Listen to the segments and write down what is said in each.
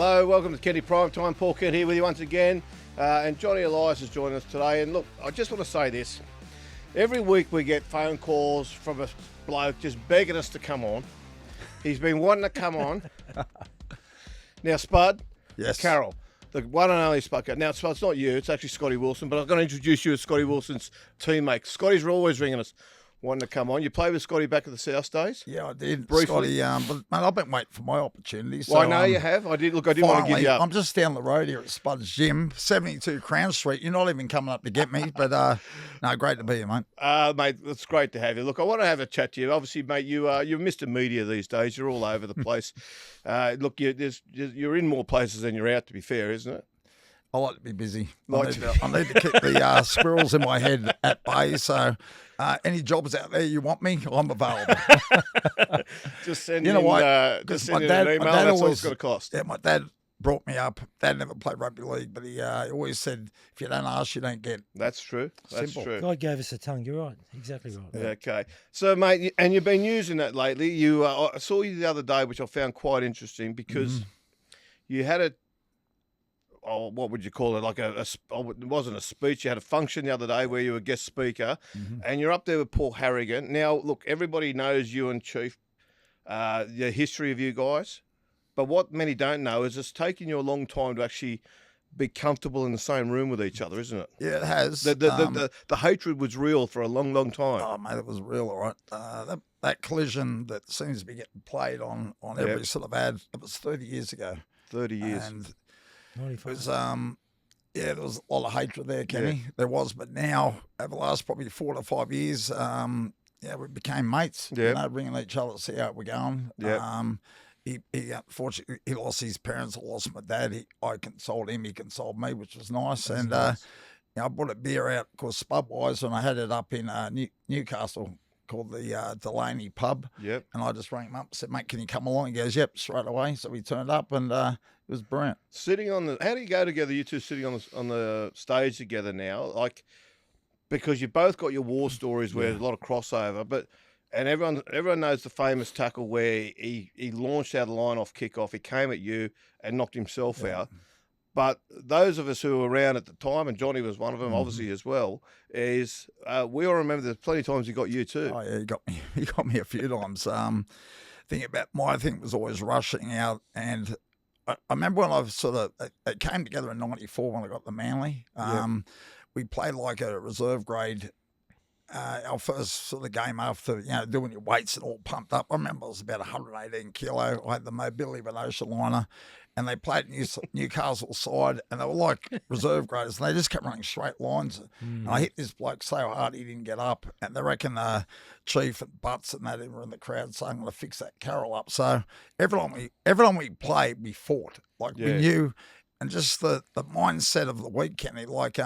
Hello, welcome to Kenty Prime Time. Paul Kent here with you once again. And Johnny Elias has joined us today. And look, I just want to say this. Every week we get phone calls from a bloke just begging us to come on. He's been wanting to come on. Now, Spud, Yes. Carroll, the one and only Spud. Now, Spud, it's not you, it's actually Scotty Wilson, but I'm going to introduce you as Scotty Wilson's teammate. Scotty's always ringing us, wanting to come on. You played with Scotty back at the South days? Yeah, I did. Briefly. Scotty, but mate, I've been waiting for my opportunity. So, Well, I know you have. I didn't want to give you up. I'm just down the road here at Spud's Gym, 72 Crown Street. You're not even coming up to get me, but no, great to be here, mate. Mate, it's great to have you. Look, I want to have a chat to you. Obviously, mate, you're Mr. Media these days. You're all over the place. Look, you're in more places than you're out, to be fair, isn't it? I like to be busy. I need to keep the squirrels in my head at bay. So any jobs out there you want me, I'm available. Just send You know what? just My send in dad- an email. my dad That's all always- it's going to cost. Yeah, my dad brought me up. Dad never played rugby league, but he always said, if you don't ask, you don't get. That's true. That's Simple. true. God gave us a tongue. You're right. Exactly right. Yeah, okay. So, mate, and you've been using that lately. I saw you the other day, which I found quite interesting because you had a, what would you call it? Like it wasn't a speech. You had a function the other day where you were a guest speaker, and you're up there with Paul Harragon. Now, look, everybody knows you and Chief, the history of you guys, but what many don't know is it's taken you a long time to actually be comfortable in the same room with each other, isn't it? Yeah, it has. The hatred was real for a long, long time. Oh, mate, it was real, all right. That collision that seems to be getting played on every sort of ad, it was 30 years ago. 30 years. And it 95. was, there was a lot of hatred there, Kenny. There was, but now, over the last probably 4 to 5 years, we became mates. Yeah. You know, ringing each other to see how we're going. Yeah. He unfortunately, he lost his parents. I lost my dad. I consoled him. He consoled me, which was nice. That's and nice. I brought a beer out, of course, Spud-wise, and I had it up in Newcastle called the Delaney Pub. Yep. And I just rang him up and said, mate, can you come along? He goes, yep, straight away. So we turned up, and it was brilliant. Sitting on how do you go together? You two sitting on the stage together now, like because you both got your war stories where there's a lot of crossover, and everyone knows the famous tackle where he launched out of the line off kickoff. He came at you and knocked himself out. But those of us who were around at the time, and Johnny was one of them, obviously as well, is we all remember there's plenty of times he got you too. Oh yeah, he got me. He got me a few times. Thing about my thing was always rushing out, and I remember when it came together in '94 when I got the Manly. We played like a reserve grade. Our first sort of game after, doing your weights and all pumped up. I remember I was about 118 kilo. I had the mobility of an ocean liner, and they played Newcastle side, and they were like reserve graders, and they just kept running straight lines. And I hit this bloke so hard he didn't get up, and they reckon Chief and Butts and that were in the crowd saying, I'm going to fix that Carroll up. So everyone we played, we fought. Like we knew. And just the mindset of the week, Kenny, like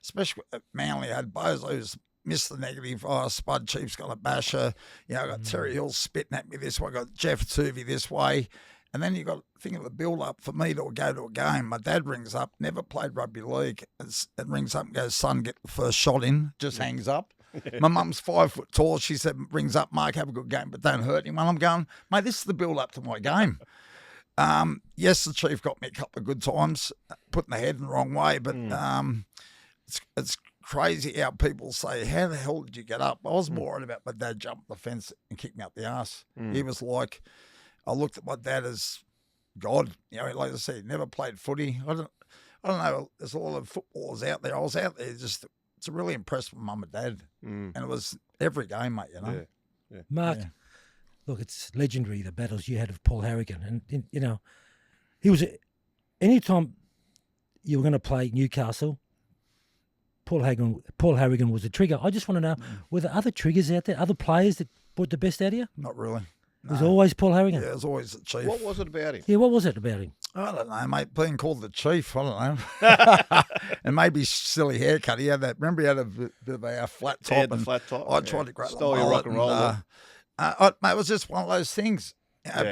especially at Manly, I had Bozo who's missed the negative. Oh, Spud Chief's got a basher. I got Terry Hill spitting at me this way. I got Jeff Tuvey this way. And then you got to think of the build-up for me to go to a game. My dad rings up, never played rugby league, and rings up and goes, son, get the first shot in, just hangs up. My mum's 5 foot tall. She said, rings up, Mark, have a good game, but don't hurt anyone. I'm going, mate, this is the build-up to my game. Yes, the Chief got me a couple of good times, putting the head in the wrong way, but it's crazy how people say, how the hell did you get up? I was more worried about my dad jumping the fence and kicked me up the arse. He was like, I looked at my dad as God. Like I said, he never played footy. I don't know. There's a lot of footballers out there. I was out there just to really impress my mum and dad. And it was every game, mate, Yeah. Mark, look, it's legendary, the battles you had with Paul Harragon. And he was, anytime you were going to play Newcastle, Paul Harragon was a trigger. I just want to know, were there other triggers out there, other players that brought the best out of you? Not really. It was always Paul Harragon? Yeah, it was always the Chief. What was it about him? Yeah, what was it about him? I don't know, mate. Being called the Chief, I don't know. And maybe silly haircut. He had that. Remember, he had a bit of a flat top. He had the flat top. I tried to grow Stole your rock and roll. Mate, it was just one of those things.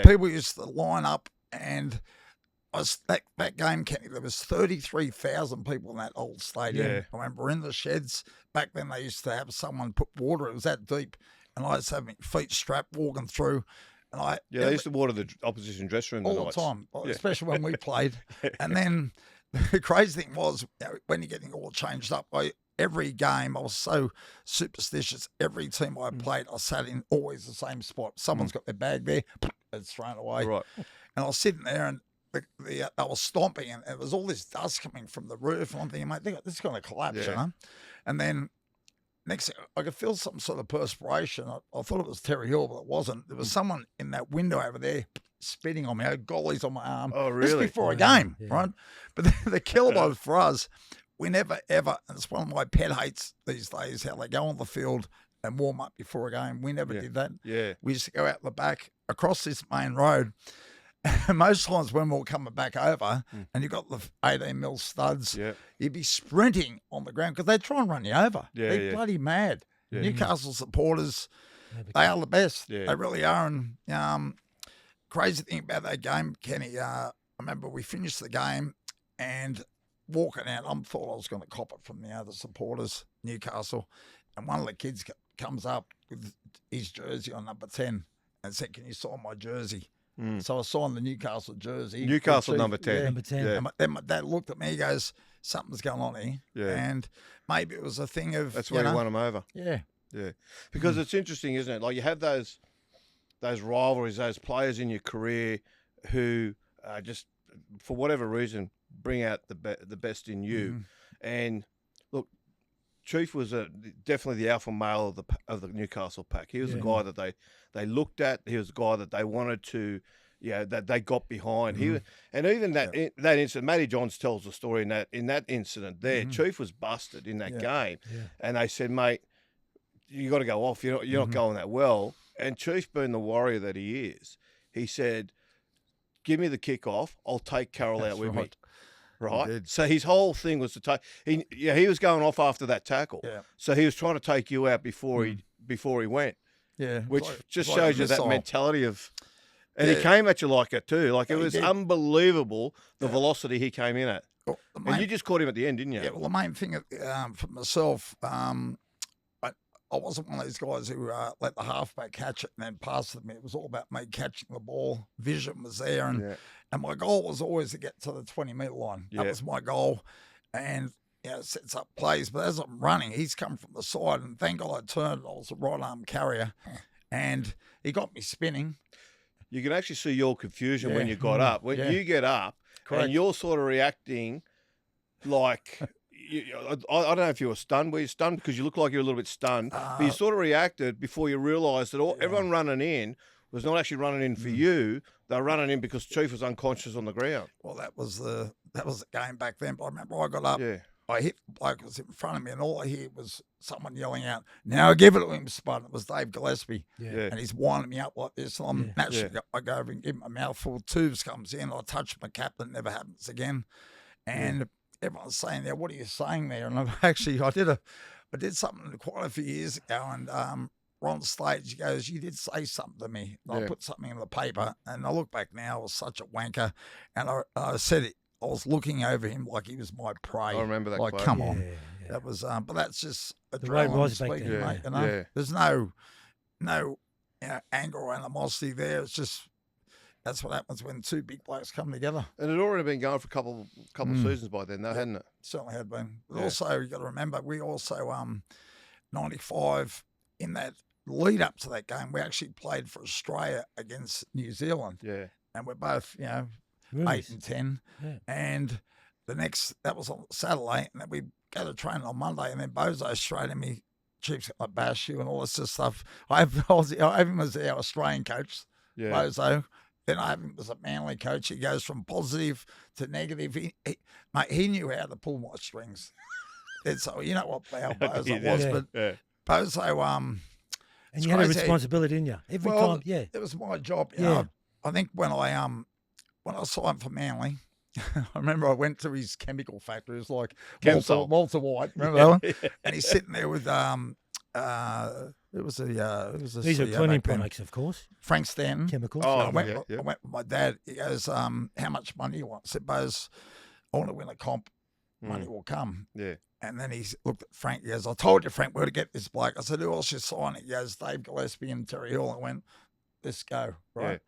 People used to line up, and that game, Kenny, there was 33,000 people in that old stadium. Yeah. I remember in the sheds. Back then, they used to have someone put water. It was that deep. And I just had my feet strapped walking through. And they used to water the opposition dressing room all nights. the time, Yeah. especially when we played. And then the crazy thing was, when you're getting all changed up, every game I was so superstitious. Every team I played, I sat in always the same spot. Someone's got their bag there, it's thrown away. Right. And I was sitting there and I was stomping, and there was all this dust coming from the roof. And I'm thinking, mate, this is going to collapse, you know? And then next thing, I could feel some sort of perspiration. I thought it was Terry Hill, but it wasn't. There was someone in that window over there spitting on me. I had gollies on my arm. Oh, really? This before a game, right? But the killer was for us, we never, ever, and it's one of my pet hates these days, how they go on the field and warm up before a game. We never did that. Yeah. We used to go out the back across this main road. Most times when we were coming back over and you got the 18 mil studs, you'd be sprinting on the ground because they try and run you over. They're bloody mad. Newcastle supporters, they are the best. They really are. And crazy thing about that game, Kenny, I remember we finished the game and walking out, I thought I was going to cop it from the other supporters, Newcastle, and one of the kids comes up with his jersey on number 10 and said, "Can you sign my jersey?" So I signed the Newcastle jersey. Newcastle number 10. Yeah. Number 10. And then my dad looked at me, he goes, "Something's going on here." And maybe it was a thing of... That's why you won them over. Yeah. Yeah. Because it's interesting, isn't it? Like you have those rivalries, those players in your career who just, for whatever reason, bring out the best in you. And look, Chief was definitely the alpha male of the Newcastle pack. He was the guy that they looked at. He was the guy that they wanted to, that they got behind. And even that incident, Matty Johns tells the story in that incident there. Chief was busted in that game, and they said, "Mate, you got to go off. You're not going that well." And Chief, being the warrior that he is, he said, "Give me the kick off. I'll take Carroll out with me." Right. So his whole thing was to take. He was going off after that tackle. Yeah. So he was trying to take you out before he went. Yeah. Which just shows you that mentality of. And he came at you like it too. Like it was unbelievable the velocity he came in at. Well, and you just caught him at the end, didn't you? Yeah. Well, the main thing for myself, I wasn't one of those guys who let the halfback catch it and then pass it to me. It was all about me catching the ball. Vision was there, and my goal was always to get to the 20-metre line. That was my goal, and sets up plays. But as I'm running, he's come from the side, and thank God I turned. I was a right arm carrier, and he got me spinning. You can actually see your confusion when you got up. When you get up, and you're sort of reacting like. I don't know if you were stunned. Were you stunned because you look like you're a little bit stunned? But you sort of reacted before you realised that everyone running in was not actually running in for you. They were running in because Chief was unconscious on the ground. Well, that was the game back then. But I remember I got up. Yeah. I hit the bloke who was in front of me, and all I hear was someone yelling out, "Now give it to him, Spudd." It was Dave Gillespie. And he's winding me up like this. And I'm naturally, I go over and give him a mouthful. Tubes comes in. I touch my captain. Never happens again. And everyone's saying there, "What are you saying there?" And I did something quite a few years ago, and we're on stage. He goes, "You did say something to me." I put something in the paper, and I look back now, I was such a wanker, and I said it. I was looking over him like he was my prey. I remember that. Like, quote. come on, that was. But that's just the way it was back speaking, then. mate. You know? There's no anger or animosity there. It's just. That's what happens when two big blokes come together. And it had already been going for a couple of seasons by then, though, hadn't it? Certainly had been. But also, you got to remember, we also 95 in that lead up to that game, we actually played for Australia against New Zealand. Yeah, and we're both 8 and 10. Yeah. And that was on Saturday, and then we go to training on Monday, and then Bozo straight at me, "Chief's going to bash you," and all this stuff. I have him as our Australian coach, Bozo. Then I have him as a Manly coach. He goes from positive to negative. He knew how to pull my strings. And so you know what how Bozo was, but Bozo. And you had a responsibility, didn't you? Every time, it was my job. You know, I think when I signed for Manly, I remember I went to his chemical factory. It was like Walter White. Remember that one? And he's sitting there with These are cleaning products, of course. Frank Stanton. Chemicals. I went with my dad. He goes, "How much money do you want?" I said, "Bose, I want to win a comp. Money will come." Yeah. And then he looked at Frank. He goes, "I told you, Frank, we're going to get this bloke." I said, "Who else you sign?" He goes, "Dave Gillespie and Terry Hill." I went, let's go, right? Yeah.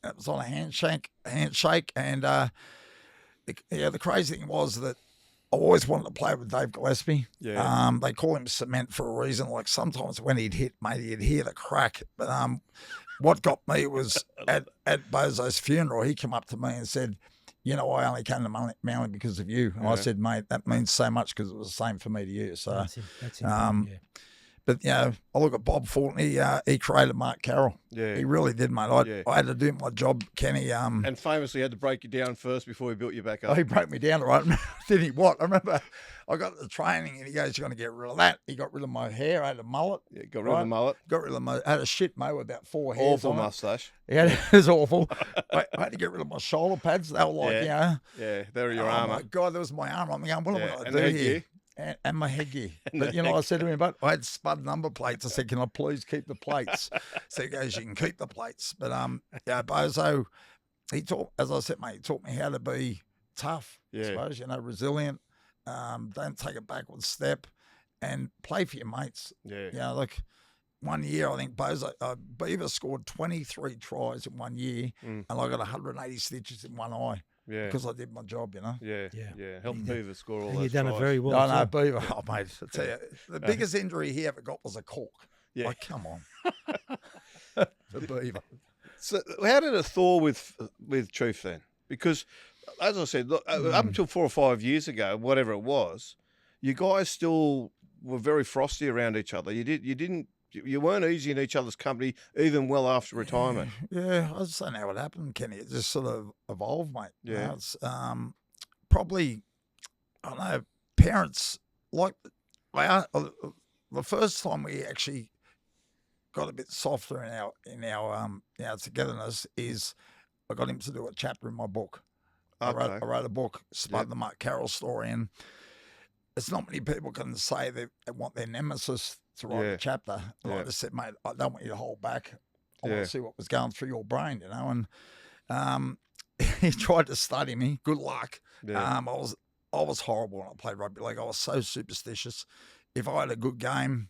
And it was on a handshake, and the crazy thing was that I always wanted to play with Dave Gillespie. Yeah. They call him Cement for a reason. Like sometimes when he'd hit, mate, you'd hear the crack. But what got me was at Bozo's funeral, he came up to me and said, you know, I only came to Manly because of you. And I said, mate, that means so much because it was the same for me to you. So That's important, yeah. But, you know, I look at Bob Fulton, he created Mark Carroll. Yeah. He really did, mate. I had to do my job, Kenny. And famously had to break you down first before he built you back up. He broke me down, right? Did he what? I remember I got the training and he goes, you're going to get rid of that. He got rid of my hair. I had a mullet. Yeah, got rid of the mullet. Got rid of my, I had a shit mo with about 4 hairs Awful on it. mustache. Yeah, it was awful. I had to get rid of my shoulder pads. They were like, you know. Yeah, there are your Oh, armour. my God, there was my arm. I'm going, what am I going to do headgear. here? And my headgear. But, you know, I said to him, but I had Spudd number plates. I said, can I please keep the plates? So he goes, you can keep the plates. But, yeah, Bozo, he taught, as I said, mate, he taught me how to be tough, I suppose, you know, resilient. Don't take a backward step and play for your mates. Yeah. You know, like 1 year, I think Bozo, Beaver scored 23 tries in 1 year and I got 180 stitches in one eye. Yeah, because I did my job, you know. Yeah. Helped Beaver score all And those you've done tries. it very well. No, Beaver. Oh, mate, I tell you, the biggest injury he ever got was a cork. Yeah. Like, come on. The Beaver. So how did it thaw with Chief then? Because, as I said, look, up until 4 or 5 years ago, whatever it was, you guys still were very frosty around each other. You weren't easy in each other's company, even well after retirement. Yeah, I just don't know what happened, Kenny. It just sort of evolved, mate. Yeah. You know, it's probably, I don't know, parents like, the first time we actually got a bit softer in our togetherness is I got him to do a chapter in my book. Okay. I wrote a book, Spudd the Carroll story, and it's not many people can say they want their nemesis to write a chapter. And I just said, mate, I don't want you to hold back. I want to see what was going through your brain, you know. And he tried to study me. Good luck. Yeah. I was horrible when I played rugby league. I was so superstitious. If I had a good game,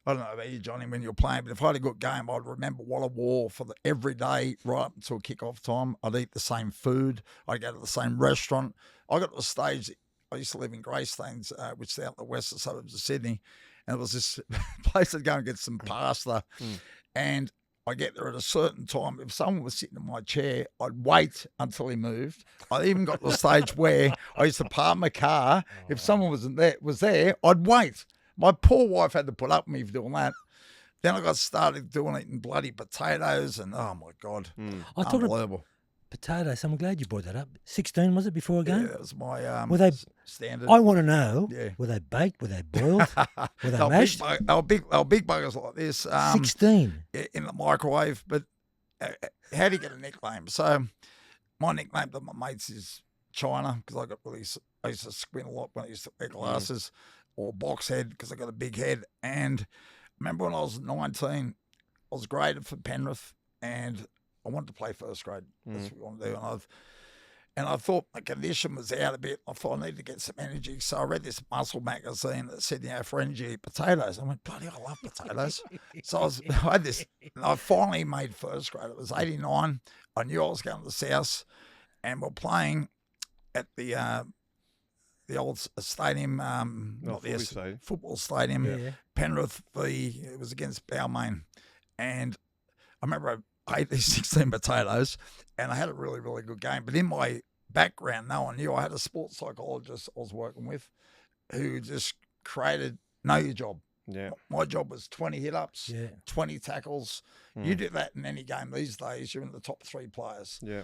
I don't know about you, Johnny, when you're playing, but if I had a good game, I'd remember what I wore for every day right up until kick-off time. I'd eat the same food. I'd go to the same restaurant. I got to a stage, I used to live in Greystanes, which is out in the western suburbs of Sydney, and it was this place I'd go and get some pasta, and I get there at a certain time. If someone was sitting in my chair, I'd wait until he moved. I even got to the stage where I used to park my car. If someone was there, I'd wait. My poor wife had to put up with me for doing that. Then I got started eating bloody potatoes, and oh my God, unbelievable. Potatoes. I'm glad you brought that up. 16 was it before a game? Yeah, that was my were they standard. I want to know. Yeah. Were they baked? Were they boiled? Were they mashed? They were big buggers like this. 16 in the microwave. But how do you get a nickname? So my nickname to my mates is China because I used to squint a lot when I used to wear glasses, or box head because I got a big head. And I remember when I was 19, I was graded for Penrith and I wanted to play first grade. That's what we want to do. And I thought my condition was out a bit. I thought I needed to get some energy. So I read this muscle magazine that said, you know, for energy, eat potatoes. I went, bloody, I love potatoes. So I had this, and I finally made first grade. It was 89. I knew I was going to the South, and we're playing at the old stadium, football stadium, Penrith. It was against Balmain. And I remember I ate these 16 potatoes and I had a really, really good game. But in my background, no one knew I had a sports psychologist I was working with who just created know your job. Yeah. My job was 20 hit-ups, 20 tackles. You do that in any game these days, you're in the top 3 players. Yeah.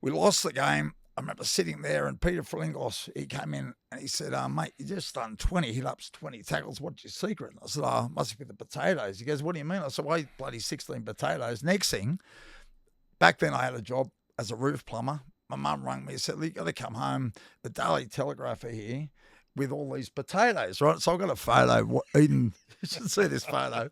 We lost the game. I remember sitting there and Peter Flingos, he came in and he said, mate, you just done 20 hit-ups, 20 tackles. What's your secret? And I said, must be the potatoes. He goes, what do you mean? I said, well, I ate bloody 16 potatoes. Next thing, back then I had a job as a roof plumber. My mum rang me and said, you got to come home. The Daily Telegraph are here with all these potatoes, right? So I got a photo eating. You should see this photo.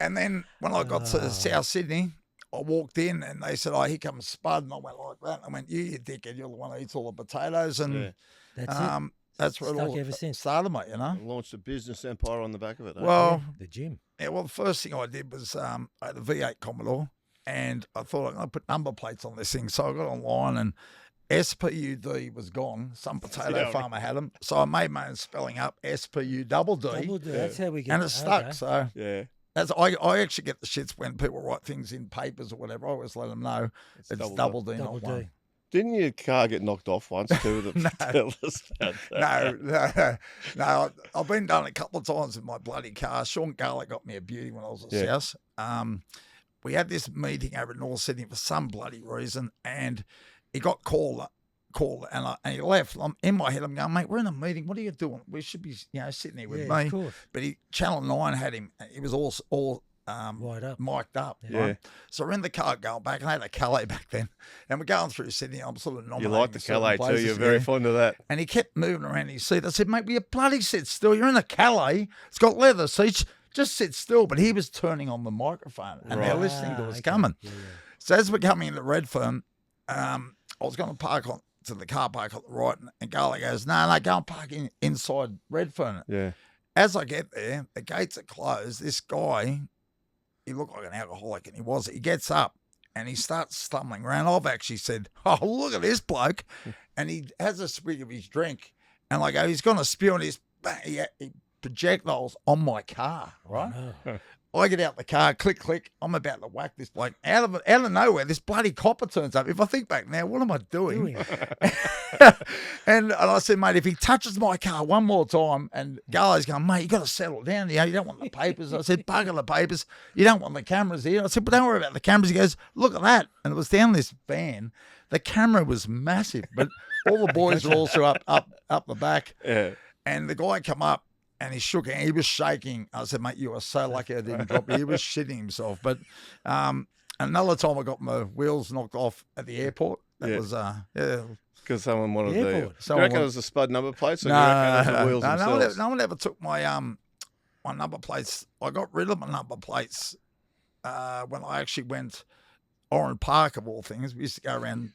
And then when I got to South Sydney, I walked in and they said, here comes Spudd. And I went like that. I went, you dickhead, you're the one who eats all the potatoes. And that's where it all started, mate, you know. Launched a business empire on the back of it. Well, the gym. Yeah, well, the first thing I did was I had a V8 Commodore, and I thought I'm going to put number plates on this thing. So I got online and SPUD was gone. Some potato farmer had them. So I made my own spelling up, SPUDD. Double D. That's how we get And it stuck. Okay. So Yeah. I actually get the shits when people write things in papers or whatever. I always let them know it's double D, Double not D. one. Didn't your car get knocked off once too? Tell us about that. No. I've been done a couple of times with my bloody car. Sean Garlick got me a beauty when I was at South. We had this meeting over in North Sydney for some bloody reason, and he got called, and he left. I'm in my head. I'm going, mate, we're in a meeting. What are you doing? We should be, sitting here with me. Of course. But Channel 9 had him. He was all mic'd up. Yeah. Right? So we're in the car going back, and I had a Calais back then, and we're going through Sydney. I'm sort of You nominating like the certain Calais too. places, You're very fond of that. And he kept moving around his seat. I said, mate, will you bloody sit still? You're in a Calais. It's got leather seats. Just sit still. But he was turning on the microphone, and they're listening to us coming. Yeah. So as we're coming into Redfern, I was going to park to the car park on the right, and Garlic goes, no, go and park inside Redfern. Yeah. As I get there, the gates are closed. This guy, he looked like an alcoholic, and he was. He gets up, and he starts stumbling around. I've actually said, oh, look at this bloke. And he has a swig of his drink, and I go, he's going to spew on his he projectiles on my car, right? Oh. I get out the car, click, click. I'm about to whack this bloke. Out of nowhere, this bloody copper turns up. If I think back now, what am I doing? and I said, mate, if he touches my car one more time, and Garlow's going, mate, you got to settle down. You don't want the papers. I said, bugger the papers. You don't want the cameras here. I said, but don't worry about the cameras. He goes, look at that. And it was down this van. The camera was massive, but all the boys were also up the back. Yeah. And the guy come up, and he shook it. He was shaking. I said, mate, you are so lucky I didn't drop you. He was shitting himself. But another time I got my wheels knocked off at the airport. That was, Because someone wanted the. Do you reckon it was the Spud number plates? Or do you reckon it was the wheels themselves? No one ever took my my number plates. I got rid of my number plates when I actually went Oran Park, of all things. We used to go around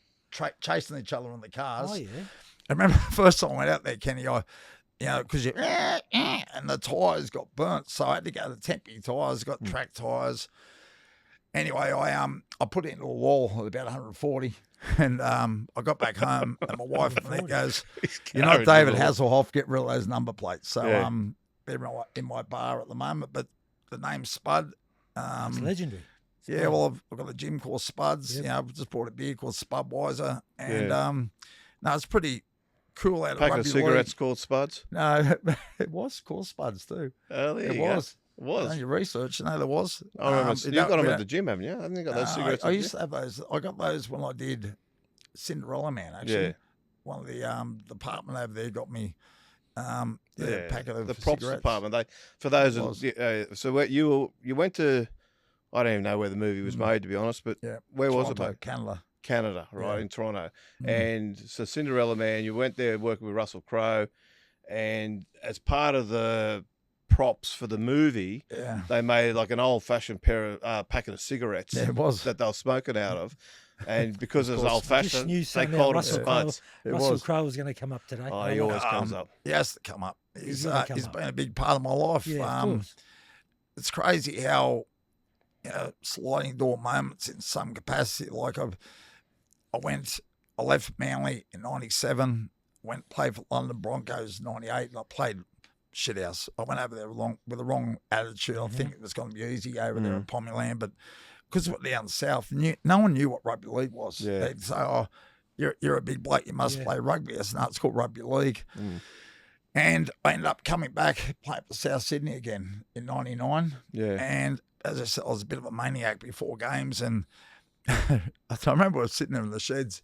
chasing each other in the cars. Oh, yeah. I remember the first time I went out there, Kenny, because and the tyres got burnt, so I had to go to Tempe tyres, got track tyres. Anyway, I put it into a wall at about 140, and I got back home, and my wife goes, "You're not David Hasselhoff, get rid of those number plates." So they're in my bar at the moment, but the name's Spud. It's legendary. Yeah, well, I've got a gym called Spuds. Yep. I've just bought a beer called Spudweiser, and no, it's pretty cool out of Pack rugby of cigarettes league. Called Spuds? No, it was called Spuds too. Oh, there it you was. Go. It was. Done your research, there was. I remember. You've got them at the gym, haven't you? I haven't you got those cigarettes? I used to have those. I got those when I did Cinderella Man, actually. Yeah. One of the department over there got me a packet of the props cigarettes. department. For those, so where you went to, I don't even know where the movie was made, to be honest, but where was it made? Canada, right, in Toronto. And so Cinderella Man, you went there working with Russell Crowe, and as part of the props for the movie, they made like an old-fashioned packet of cigarettes that they were smoking out of. And because it was old-fashioned, they called it Spuds. Russell Crowe was going to come up today. Oh, he always comes up. He has to come up. He's been a big part of my life. Yeah, of course. It's crazy how sliding door moments in some capacity. Like I left Manly in 97, went played for London Broncos 98, and I played shithouse. I went over there with the wrong attitude. I think it was going to be easy over there in Pomeland, but because we're down south, no one knew what rugby league was. Yeah. They'd say, "Oh, you're a big bloke, you must play rugby." I said, "No, it's called rugby league." And I ended up coming back, playing for South Sydney again in 99. Yeah. And as I said, I was a bit of a maniac before games, and I remember I was sitting there in the sheds,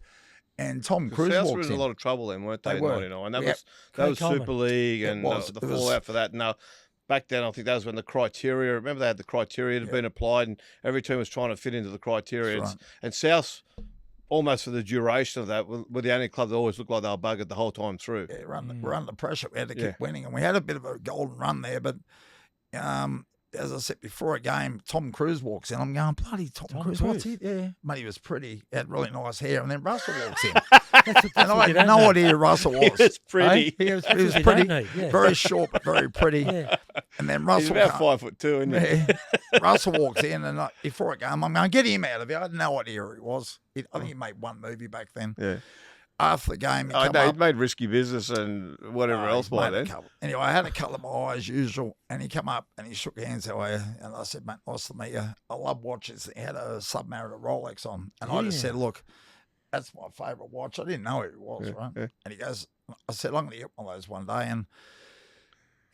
and Tom Cruise walks in. South were in a lot of trouble then, weren't they, in 99? That was Super League and the fallout for that. Now, back then, I think that was when the criteria, remember they had the criteria that had been applied, and every team was trying to fit into the criteria. Right. And South, almost for the duration of that, were the only club that always looked like they were buggered the whole time through. Yeah, we're under pressure. We had to keep winning, and we had a bit of a golden run there, but as I said before a game, Tom Cruise walks in. I'm going, bloody Tom Cruise, what's he? Yeah. Mate, he was pretty. He had really nice hair. And then Russell walks in. And I had no idea who Russell was. He was pretty. He was pretty. Yeah. Very short, but very pretty. And then He's Russell about come- 5'2", isn't he? Yeah. Russell walks in, and before I go, I'm going, get him out of here. I had no idea who he was. I think he made one movie back then. Yeah. After the game, he I come know up. he'd made Risky Business and whatever No, else he's by made a then. couple. Anyway, I had a colour my eye as usual, and he come up and he shook hands. How are you? And I said, mate, nice to meet you. I love watches. He had a Submariner Rolex on, and I just said, look, that's my favourite watch. I didn't know who he was, right? Yeah. And he goes, I said, I'm going to get one of those one day. And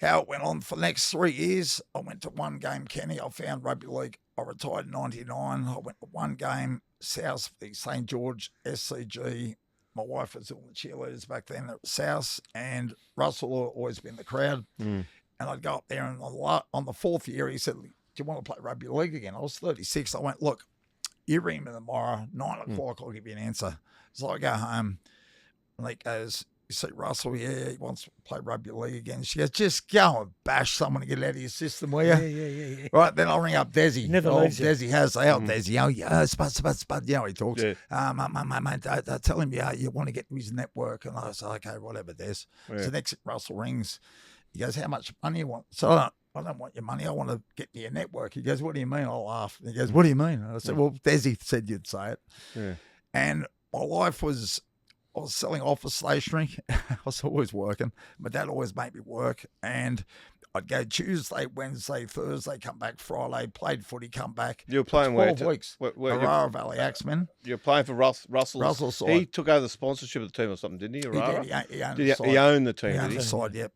how it went on for the next 3 years, I went to one game, Kenny. I found rugby league. I retired in 99. I went to one game, South, the St. George, SCG. My wife was all the cheerleaders back then at South, and Russell had always been in the crowd. And I'd go up there, and on the 4th year, he said, do you want to play rugby league again? I was 36. I went, look, you ring me tomorrow, 9 o'clock, I'll give you an answer. So I go home, and he goes, you see Russell, yeah, he wants to play rugby league again. She goes, just go and bash someone to get out of your system, will you? Yeah. Right, then I'll ring up Desi. Never leaves you. Desi has the old Desi. Oh, yeah, Spud. You know, he talks. Yeah. Mate, tell him, you want to get to his network. And I said, okay, whatever, Des. Yeah. So next Russell rings. He goes, how much money you want? So I don't want your money. I want to get to your network. He goes, what do you mean? I laugh. He goes, what do you mean? And I said, well, Desi said you'd say it. Yeah. And my life was, I was selling office stationery. I was always working. My dad always made me work. And I'd go Tuesday, Wednesday, Thursday, come back Friday, played footy, come back. You were playing 12 where? weeks. Where Aurora Valley Axemen. You're playing for Russell. Russell's side. He took over the sponsorship of the team or something, didn't he? He Aurora? did. He owned Did the side. he owned the team, He did owned he? the So side, yeah.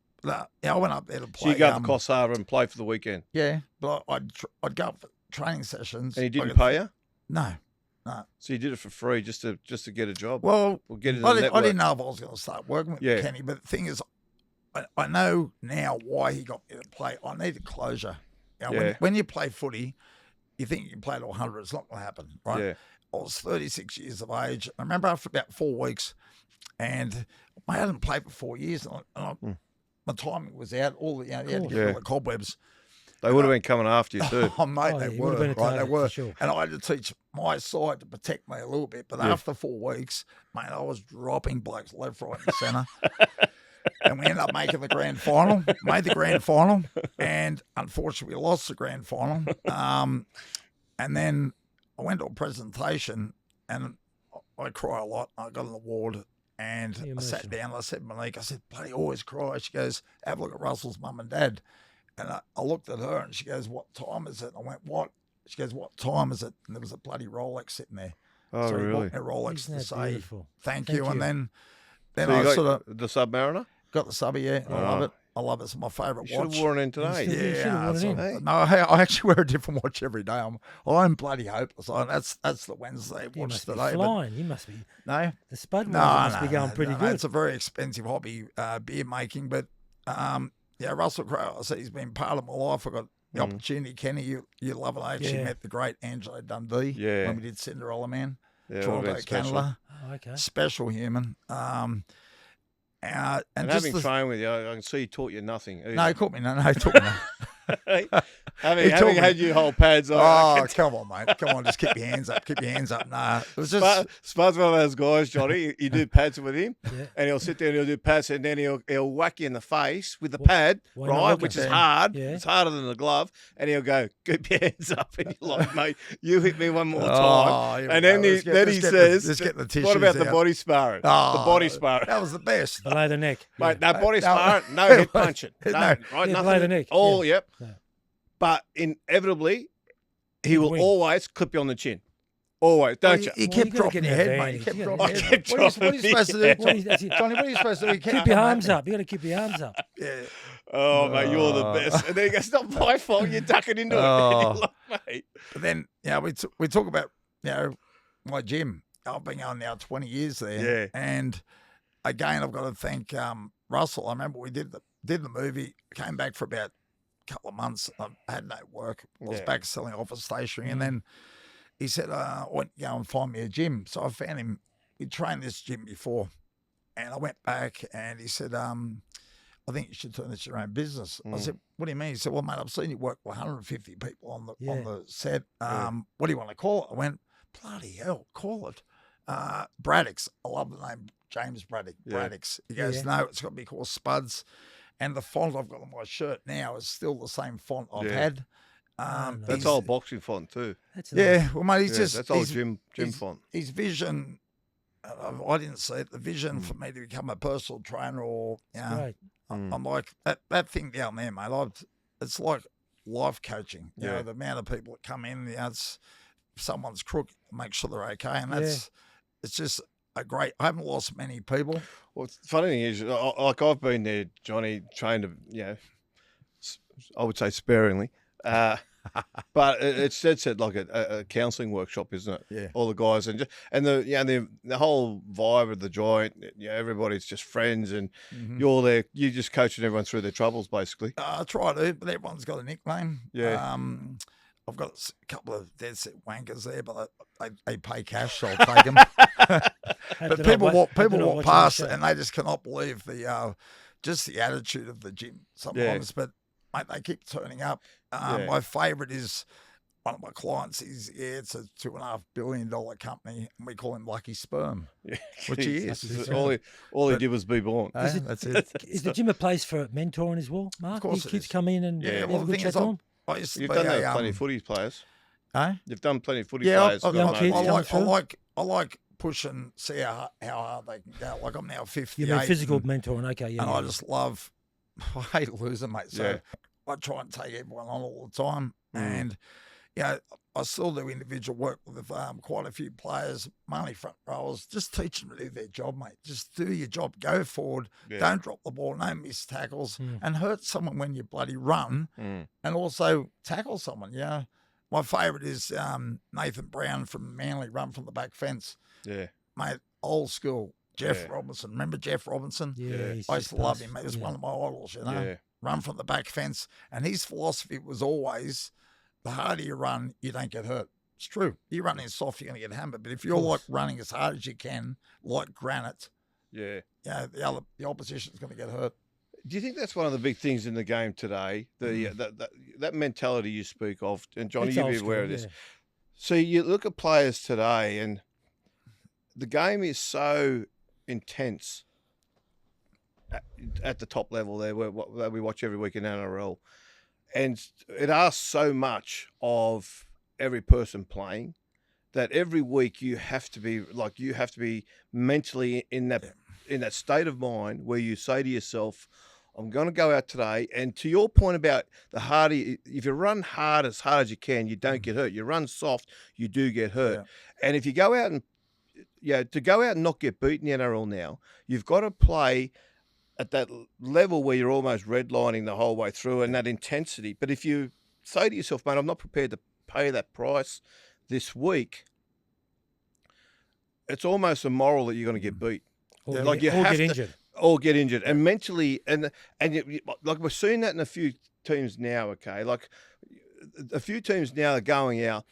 I went up there to play. you go up to Coffs Harbour and play for the weekend. Yeah, but I'd go up for training sessions. And he didn't pay you? No. So you did it for free just to get a job? Well, Or get in the I network? didn't know if I was going to start working with Yeah. Kenny, but the thing is, I know now why he got me to play. I needed closure. You know, Yeah. when you play footy, you think you can play to 100. It's not going to happen, right? Yeah. I was 36 years of age. I remember after about 4 weeks, and I hadn't played for 4 years, and my timing was out. All the, you had to get all the cobwebs. They would have been coming after you too. Oh, mate, Oh, they yeah, you were. would have been a Right, they target, were. for sure. And I had to teach my side to protect me a little bit. But Yeah. after 4 weeks, mate, I was dropping blokes left, right, and centre. And we ended up making the grand final. Made the grand final. And unfortunately, we lost the grand final. And then I went to a presentation, and I cry a lot. I got an award. And I sat emotional. down. I said, Monique, I said, bloody always cry. She goes, have a look at Russell's mum and dad. And I looked at her, and she goes, what time is it? And I went, what? She goes, what time is it? And there was a bloody Rolex sitting there. Oh, so he really? bought me a Rolex Isn't to that say beautiful? thank Thank you. And you. then So I you got sort of the Submariner? got the subby, yeah. I Oh. love it. I love it. It's my favourite Should have watch. worn it in today. You should have worn it in. Hey. No, I actually wear a different watch every day. I'm bloody hopeless. That's the Wednesday You watch must be today. But flying. You must be. no, The Spudd ones no, must no, be going no, pretty no, good. It's a very expensive hobby, beer making. But yeah, Russell Crowe, I said he's been part of my life. I got the opportunity. Kenny, you love it. I actually Yeah. met the great Angelo Dundee Yeah. when we did Cinderella Man, Yeah, it would have Toronto, been special. Canada. Oh, okay. Special human. And And just having trained with you, I can see he taught you nothing. no, he caught me. No, he took me. Hey, He having taught me. had you hold pads on. Oh, come on, mate. Come on, just keep your hands up. Keep your hands up. Nah, it was just. Spud's one of those guys, Johnny. You do pads with him, Yeah. and he'll sit there and he'll do pads, and then he'll whack you in the face with the pad, why not? right? Okay. Which is hard. Yeah. It's harder than the glove, and he'll go, "Keep your hands up," and you're like, "Mate, you hit me one more Oh, time." here we And then go. he Let's get the- says, let's get the "What tissues about the out." body sparring? Oh, The body sparring." That was the best. Below the neck. Mate, that body No. sparring, no head punching. No. No, right? Yeah, Nothing. below the neck, All, yeah. yep. Yeah. But inevitably, he will win. always clip you on the chin. Always, don't you? He Well, kept you gotta dropping get your the head, mate. He advantage. kept You dropping gotta- your I head. kept What are you supposed to do, dropping Johnny? That's it. Johnny, what are you supposed to do? You Keep your arms up. You got to keep your arms up. Yeah. Oh, mate, you're the best. And then he goes, "It's not my fault. You're ducking into it." Oh. And you're like, mate. But then, we talk about, my gym. I've been going now 20 years there. Yeah. And again, I've got to thank Russell. I remember we did the movie, came back for about a couple of months. I had no work. I was Yeah. back selling office stationery. And then he said, I want you to go and find me a gym. So I found him. We trained this gym before. And I went back and he said, I think you should turn this your own business. I said, what do you mean? He said, well, mate, I've seen you work with 150 people on the set. What do you want to call it? I went, bloody hell, call it Braddocks. I love the name James Braddock. Yeah. Braddocks. He goes, Yeah. no, it's got to be called Spuds And the font I've got on my shirt now is still the same font I've Yeah. had. That's old boxing font too. That's Yeah, nice. well, mate, he's Yeah, just that's old he's- gym his- font. His vision, I didn't see it. The vision for me to become a personal trainer, or you know, Great. I'm like that thing down there, mate. It's like life coaching. You know, the amount of people that come in, it's someone's crook, make sure they're okay, and it's just a great. I haven't lost many people. Well, the funny thing is, like I've been there, Johnny, trained, I would say sparingly, but it's like a counselling workshop, isn't it? Yeah. All the guys and the whole vibe of the joint. Everybody's just friends, and you're there. You're just coaching everyone through their troubles, basically. I try to, but everyone's got a nickname. Yeah. I've got a couple of dead set wankers there, but they pay cash, so I'll take them. But people walk past and they just cannot believe the attitude of the gym sometimes. But mate, they keep turning up. My favourite is one of my clients. It's a $2.5 billion company, and we call him Lucky Sperm, which he is. All he did was be born. That's it. Is the gym a place for mentoring as well, Mark? Of course Your it kids is. come in and have a good chat to them? You've done that with plenty of footy players. Eh? You've done plenty of footy Yeah, players. I like pushing, see how hard they can go. Like I'm now 58. You mean physical mentoring? Okay, yeah. And I just love. I hate losing, mate. So I try and take everyone on all the time, and I still do individual work with quite a few players, mainly front rowers. Just teach them to do their job, mate. Just do your job. Go forward. Yeah. Don't drop the ball. No miss tackles, and hurt someone when you bloody run, and also tackle someone. Yeah. My favourite is Nathan Brown from Manly, run from the back fence. Yeah. Mate, old school. Jeff Robinson. Remember Jeff Robinson? Yeah. I used to love him. He was one of my idols, you know. Yeah. Run from the back fence. And his philosophy was always, the harder you run, you don't get hurt. It's true. You run in soft, you're going to get hammered. But if you're like running as hard as you can, like granite, the opposition's going to get hurt. Do you think that's one of the big things in the game today? That mentality you speak of, and Johnny, you'll be aware of this. So you look at players today, and the game is so intense at the top level there, where we watch every week in NRL, and it asks so much of every person playing that every week you have to be mentally in that state of mind where you say to yourself, I'm going to go out today. And to your point about the harder, if you run hard as you can, you don't get hurt. You run soft, you do get hurt. Yeah. And if you go out and, to go out and not get beaten in the NRL now, you've got to play at that level where you're almost redlining the whole way through and that intensity. But if you say to yourself, mate, I'm not prepared to pay that price this week, it's almost immoral that you're going to get beat. Or get injured. Or get injured. And mentally, and like we're seeing that in a few teams now, okay? Like a few teams now are going out,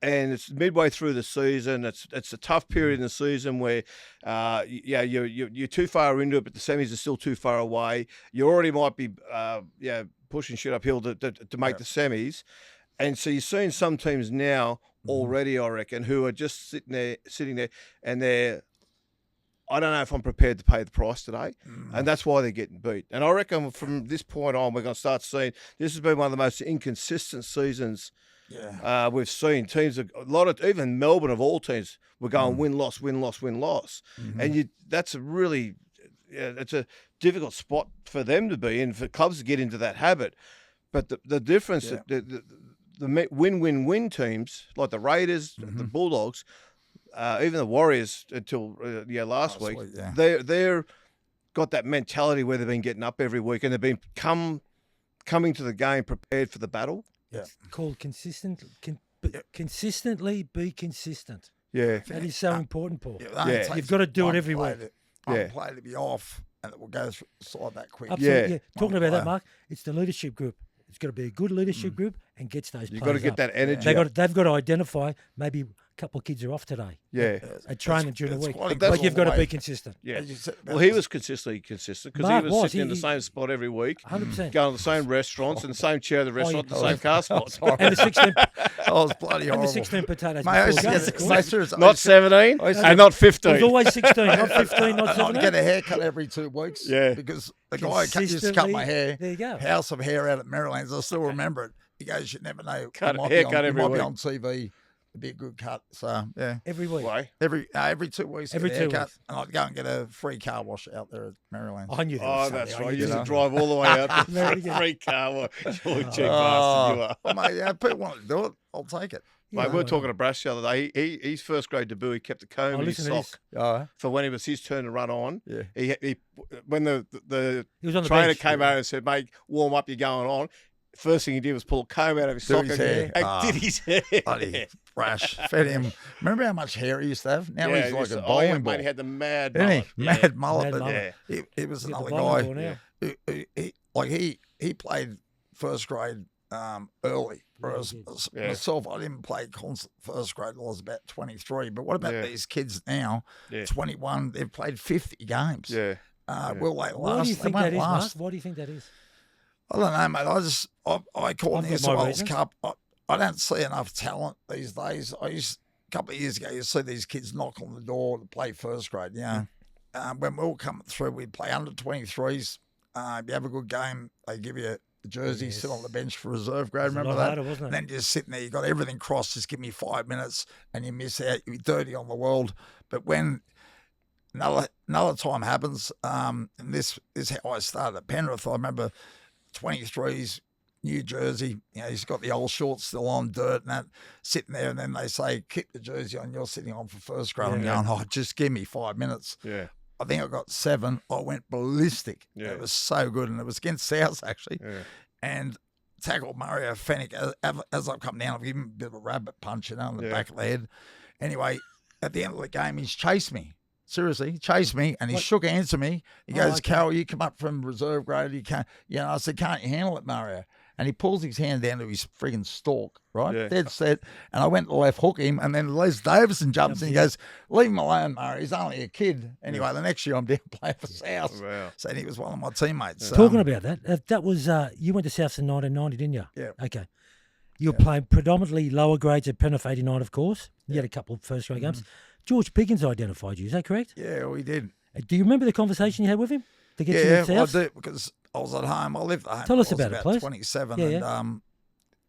and it's midway through the season. It's a tough period in the season where, you're too far into it, but the semis are still too far away. You already might be, pushing shit uphill to make the semis. And so you're seeing some teams now already, I reckon, who are just sitting there, and they're, I don't know if I'm prepared to pay the price today. And that's why they're getting beat. And I reckon from this point on, we're going to start seeing, this has been one of the most inconsistent seasons we've seen. Teams, even Melbourne of all teams, were going win-loss, win-loss, win-loss. And that's a really, it's a difficult spot for them to be in, for clubs to get into that habit. But the difference, the win-win-win teams, like the Raiders, the Bulldogs, even the Warriors until last week, they're got that mentality where they've been getting up every week and they've been coming to the game prepared for the battle. Yeah, called consistently be consistent. Yeah, that is so important, Paul. You've got to do it every week. One play to be off, and it will go slide that quick. Absolutely. Yeah. Talking about that, Mark, it's the leadership group. It's got to be a good leadership group, and gets those You've players got to get up. that energy. They've got to identify maybe a couple of kids are off today. Yeah. At training during the week. quite But you've got to way. be consistent. Yeah. As you said Well, about he this- was consistently consistent because he Mark was was. sitting in the He- same spot every week, 100%. going to the same restaurants and the same chair at the restaurant, yeah. the same car spots. And the 16, I was bloody and horrible. the 16 potatoes Mate, I used before to games, get of it. course. Mate, seriously, I Not used to- 17 I used to- and not It 15. was always 16, not 15, not I'd 17. get a haircut every 2 weeks. Yeah. Because the guy who used to cut my hair, There you go. House of Hair out at Maryland's, I still remember it. He goes, you never know. Haircut every you might be week. on TV. It'd be a good cut. So, yeah. Every week. Why? Every 2 weeks, Every get a 2 haircut, weeks. and I'd go and get a free car wash out there at Maryland's. I knew that. Oh, was that's something. I right. knew You used that. to drive all the way out to Very good. free car. You're a cheap bastard, you are. Well, mate, yeah, people want to do it. I'll take it. Yeah, Mate, we were I talking know. to Brash the other day. His first grade debut, he kept a comb Oh, in his listen to sock this. Oh, for when it was his turn to run on. yeah. He when the He was on the trainer bench. came over and said, "Mate, warm up, you're going on." First thing he did was pull a comb out of his Do sock his and, hair. and Ah. did his hair. Bloody Brash. Fed him. Remember how much hair he used to have? Now Yeah, he's he like used a to- bowling ball. mate, he had the mad Didn't mullet. he? Yeah. Mad mullet. Mad but mullet. He was He's got the another bowling guy. ball now. He played first grade early. Whereas he did. Yeah. myself, I didn't play constant first grade until I was about 23. But what about Yeah. these kids now, Yeah. 21, they've played 50 games. Yeah. Will they last? Why do you They think won't that is, Mark? last. Why do you think that is? I don't know, mate. I call I've New got South my Wales reasons. Cup. I don't see enough talent these days. A couple of years ago, you see these kids knock on the door to play first grade. You know, when we all come through, we'd play under 23s. If you have a good game, they give you a jersey, sit on the bench for reserve grade. It was a Remember lot that? harder, wasn't it? And then just sitting there, you got everything crossed. Just give me 5 minutes, and you miss out. You're dirty on the world. But when another time happens, and this is how I started at Penrith. I remember 23s, New Jersey. You know, he's got the old shorts still on, dirt and that, sitting there, and then they say, "Keep the jersey on." You're sitting on for first grade. I'm Yeah. going, "Oh, just give me 5 minutes." Yeah. I think I got 7. I went ballistic. Yeah. It was so good, and it was against South actually. Yeah. And tackled Mario Fennick as I've come down. I've given him a bit of a rabbit punch, you know, in the Yeah. back of the head. Anyway, at the end of the game, he's chased me. Seriously, he chased me, and he shook hands to me. He Oh, goes, okay. "Carroll, you come up from reserve grade. You can't." You know, I said, "Can't you handle it, Mario?" And he pulls his hand down to his friggin' stalk, right? Yeah. Dead set. And I went to left hook him, and then Les Davison jumps and he goes, "Leave him alone, Mario. He's only a kid." Anyway, the next year I'm down playing for South. Wow. So he was one of my teammates. Talking about that, that was you went to Souths in 1990, didn't you? Yeah. Okay. You were playing predominantly lower grades at Penrith 89, of course. You had a couple of first grade games. George Pickens identified you. Is that correct? Yeah, we did. Do you remember the conversation you had with him to get you Yeah, to I Souths? do because I was at home. I lived at home. Tell us I was about it, please. 27, Yeah, and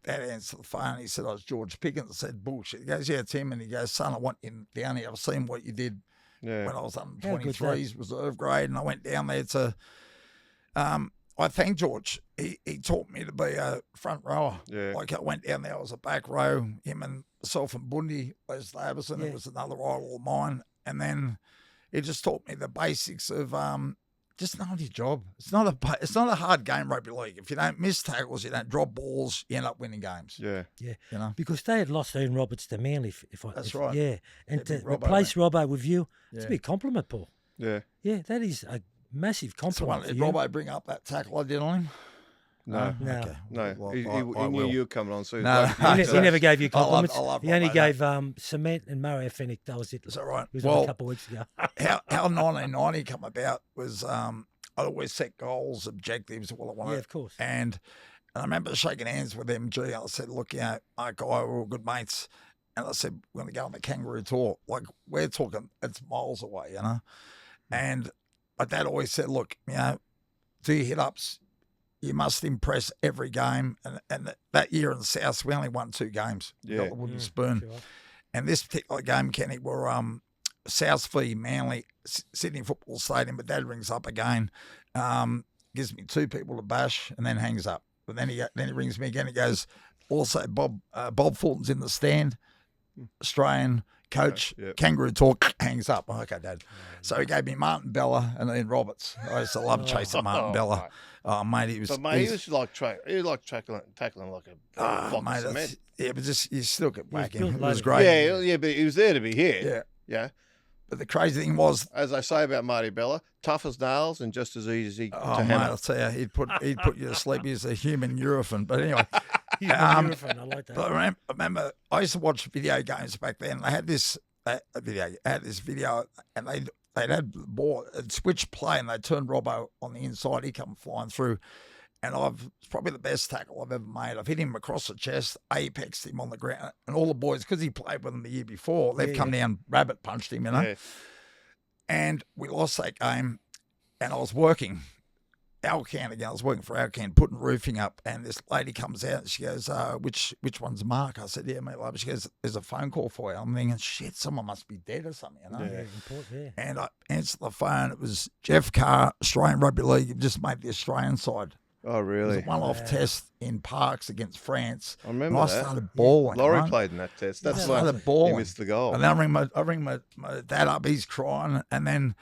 Dad answered the phone. He said, "I was George Pickens." I said, "Bullshit." He goes, "Yeah, Tim," and he goes, "Son, I want you down here. I've seen what you did Yeah. when I was under How good's that? 23s reserve grade, and I went down there to." I thank George. He taught me to be a front rower. Yeah. Like I went down there, I was a back row. Him and myself and Bundy, Les Davison. Yeah. It was another idol of mine, and then he just taught me the basics of just knowing your job. It's not a hard game, rugby league. If you don't miss tackles, you don't drop balls, you end up winning games. Yeah. Yeah. You know. Because they had lost Ian Roberts to Manly. That's right. Yeah. And Yeah, to big Robbo, replace Robbo with you, it's a Yeah. big compliment, Paul. Yeah. Yeah, that is a massive So compliment for did you. Robbo bring up that tackle I did on him? No. No. Okay. No. Well, he I knew will. you were coming on. So he's No, like, He never gave you I love- compliments. I love He only Robbo, gave Cement and Mario Fennick. That was it. Is that right? He was on Well, a couple of weeks ago. how 1990 come about was I'd always set goals, objectives, what I wanted. Yeah, of course. And I remember shaking hands with MG. I said, "Look, you know, my guy, we're all good mates." And I said, "We're going to go on the kangaroo tour." Like, we're talking, it's miles away, you know. And my dad always said, "Look, you know, do your hit-ups. You must impress every game." And that year in the South, we only won 2 games. We Yeah. got the wooden spoon. Sure. And this particular game, Kenny, were South v Manly, Sydney Football Stadium. But Dad rings up again, gives me 2 people to bash, and then hangs up. But then he rings me again. He goes, "Also, Bob Fulton's in the stand, Australian coach, Yeah, yep. kangaroo talk." Hangs up. Oh, okay, Dad. So he gave me Martin Bella and then Roberts. I used to love chasing Martin Bella. Oh, mate, he was. But mate, he was like tackling like a block mate, of cement. yeah, but just you still get was whacking. built It was like- great. Yeah, but he was there to be here. Yeah. Yeah. But the crazy thing was, As I say about Marty Bella, tough as nails and just as easy oh to mate, hammer. I'll tell you, he'd put you to sleep. He's a human Eurofin. But anyway, He's my Eurofan. I like that. But I remember I used to watch video games back then. They had this video, and they'd had the ball, it'd switch play, and they turned Robbo on the inside. He come flying through, and it's probably the best tackle I've ever made. I've hit him across the chest, apexed him on the ground, and all the boys, because he played with them the year before, they've come down, rabbit punched him, Yeah. And we lost that game, and I was working Alcan again. I was working for Alcan, putting roofing up, and this lady comes out and she goes, which one's Mark? I said, yeah, mate, love. She goes, there's a phone call for you. I'm thinking, shit, someone must be dead or something, Yeah, important, yeah. And I answered the phone. It was Jeff Carr, Australian Rugby League. You've just made the Australian side. Oh, It really? was a one-off test in Parks against France. I remember and I that. started bawling. Laurie right? played in that test. I That's started why he bawling. missed the goal. And then I ring my dad up. He's crying. And then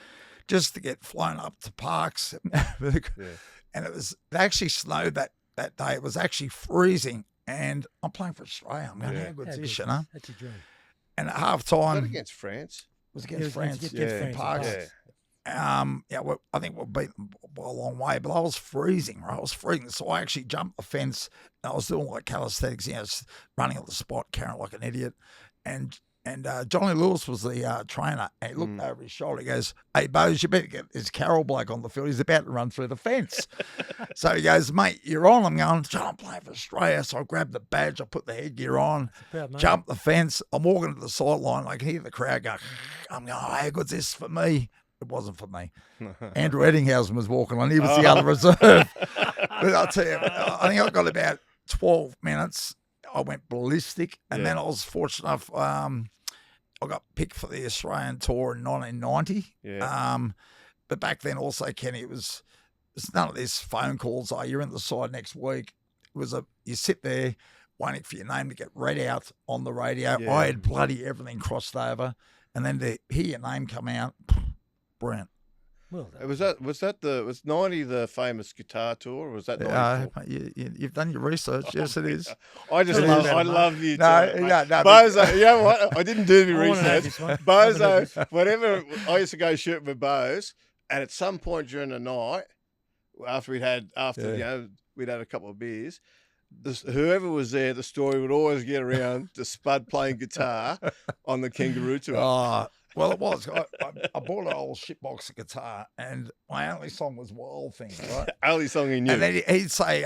just to get flown up to Parks. And it actually snowed that day. It was actually freezing. And I'm playing for Australia. I'm going, how good's this, you know? That's a dream. And at Was half-time, that against France? it was It was against France. against Yeah. France, Parks. Parks. I think we'll beat them by a long way, but I was freezing, right? I was freezing. So I actually jumped the fence and I was doing like calisthenics, running on the spot, carrying like an idiot. And Johnny Lewis was the trainer, and he looked over his shoulder. He goes, "Hey, Bozo, you better get this Carroll bloke on the field. He's about to run through the fence." So he goes, "Mate, you're on." I'm going, "John, I'm playing for Australia." So I grabbed the badge, I put the headgear on, Proud moment. jumped the fence. I'm walking to the sideline. I can hear the crowd go. I'm going, "Hey, what's this for me?" It wasn't for me. Andrew Eddinghausen was walking on. He was the other reserve. But I'll tell you, I think I got about 12 minutes. I went ballistic, and then I was fortunate enough. I got picked for the Australian tour in 1990. Yeah. But back then also, Kenny, it's none of this phone calls. Oh, you're in the side next week. It was you sit there waiting for your name to get read out on the radio. Yeah. I had bloody everything crossed over, and then to hear your name come out, brilliant. Well done. Was 90 the famous guitar tour, or was that 94? You've done your research. Yes, it is. I just love you. No, too, mate. no, Bozo, you know what? I didn't do any I wanna know research. this one. Bozo, whenever I used to go shooting with Boz, and at some point during the night, after we'd had a couple of beers, whoever was there, the story would always get around to Spudd playing guitar on the Kangaroo tour. Oh, well, it was. I bought an old shitbox guitar, and my only song was Wild Thing, right? Only song he knew. And then he'd say,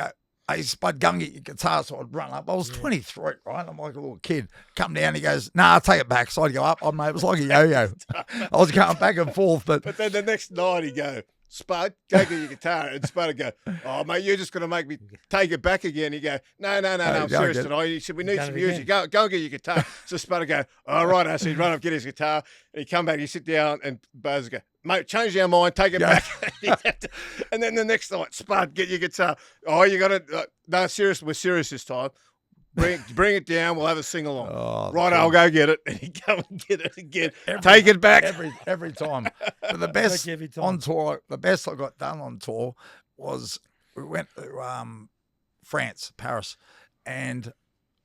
"Hey, Spud, go and get your guitar." So I'd run up. I was 23, right? I'm like a little kid. Come down, he goes, "Nah, I'll take it back." So I'd go up. Mate, it was like a yo-yo. I was going back and forth, but then the next night he'd go, "Spud, go get your guitar." And Spud would go, "Oh, mate, you're just going to make me take it back again." He'd go, No, I'm go serious get it. tonight. He said, "We need Done some it music. Go and get your guitar." So Spud would go, "All right." So he'd run up, get his guitar. And he'd come back, he'd sit down, and Buzz would go, "Mate, change our mind, take it back." And then the next night, "Spud, get your guitar." "Oh, you got to, no, serious. We're serious this time. Bring it down. We'll have a sing along." Oh, Right, I'll go get it. And he'd go and get it again. Every- Take it back. every time. But the best every time. on tour, the best I got done on tour was we went to France, Paris, and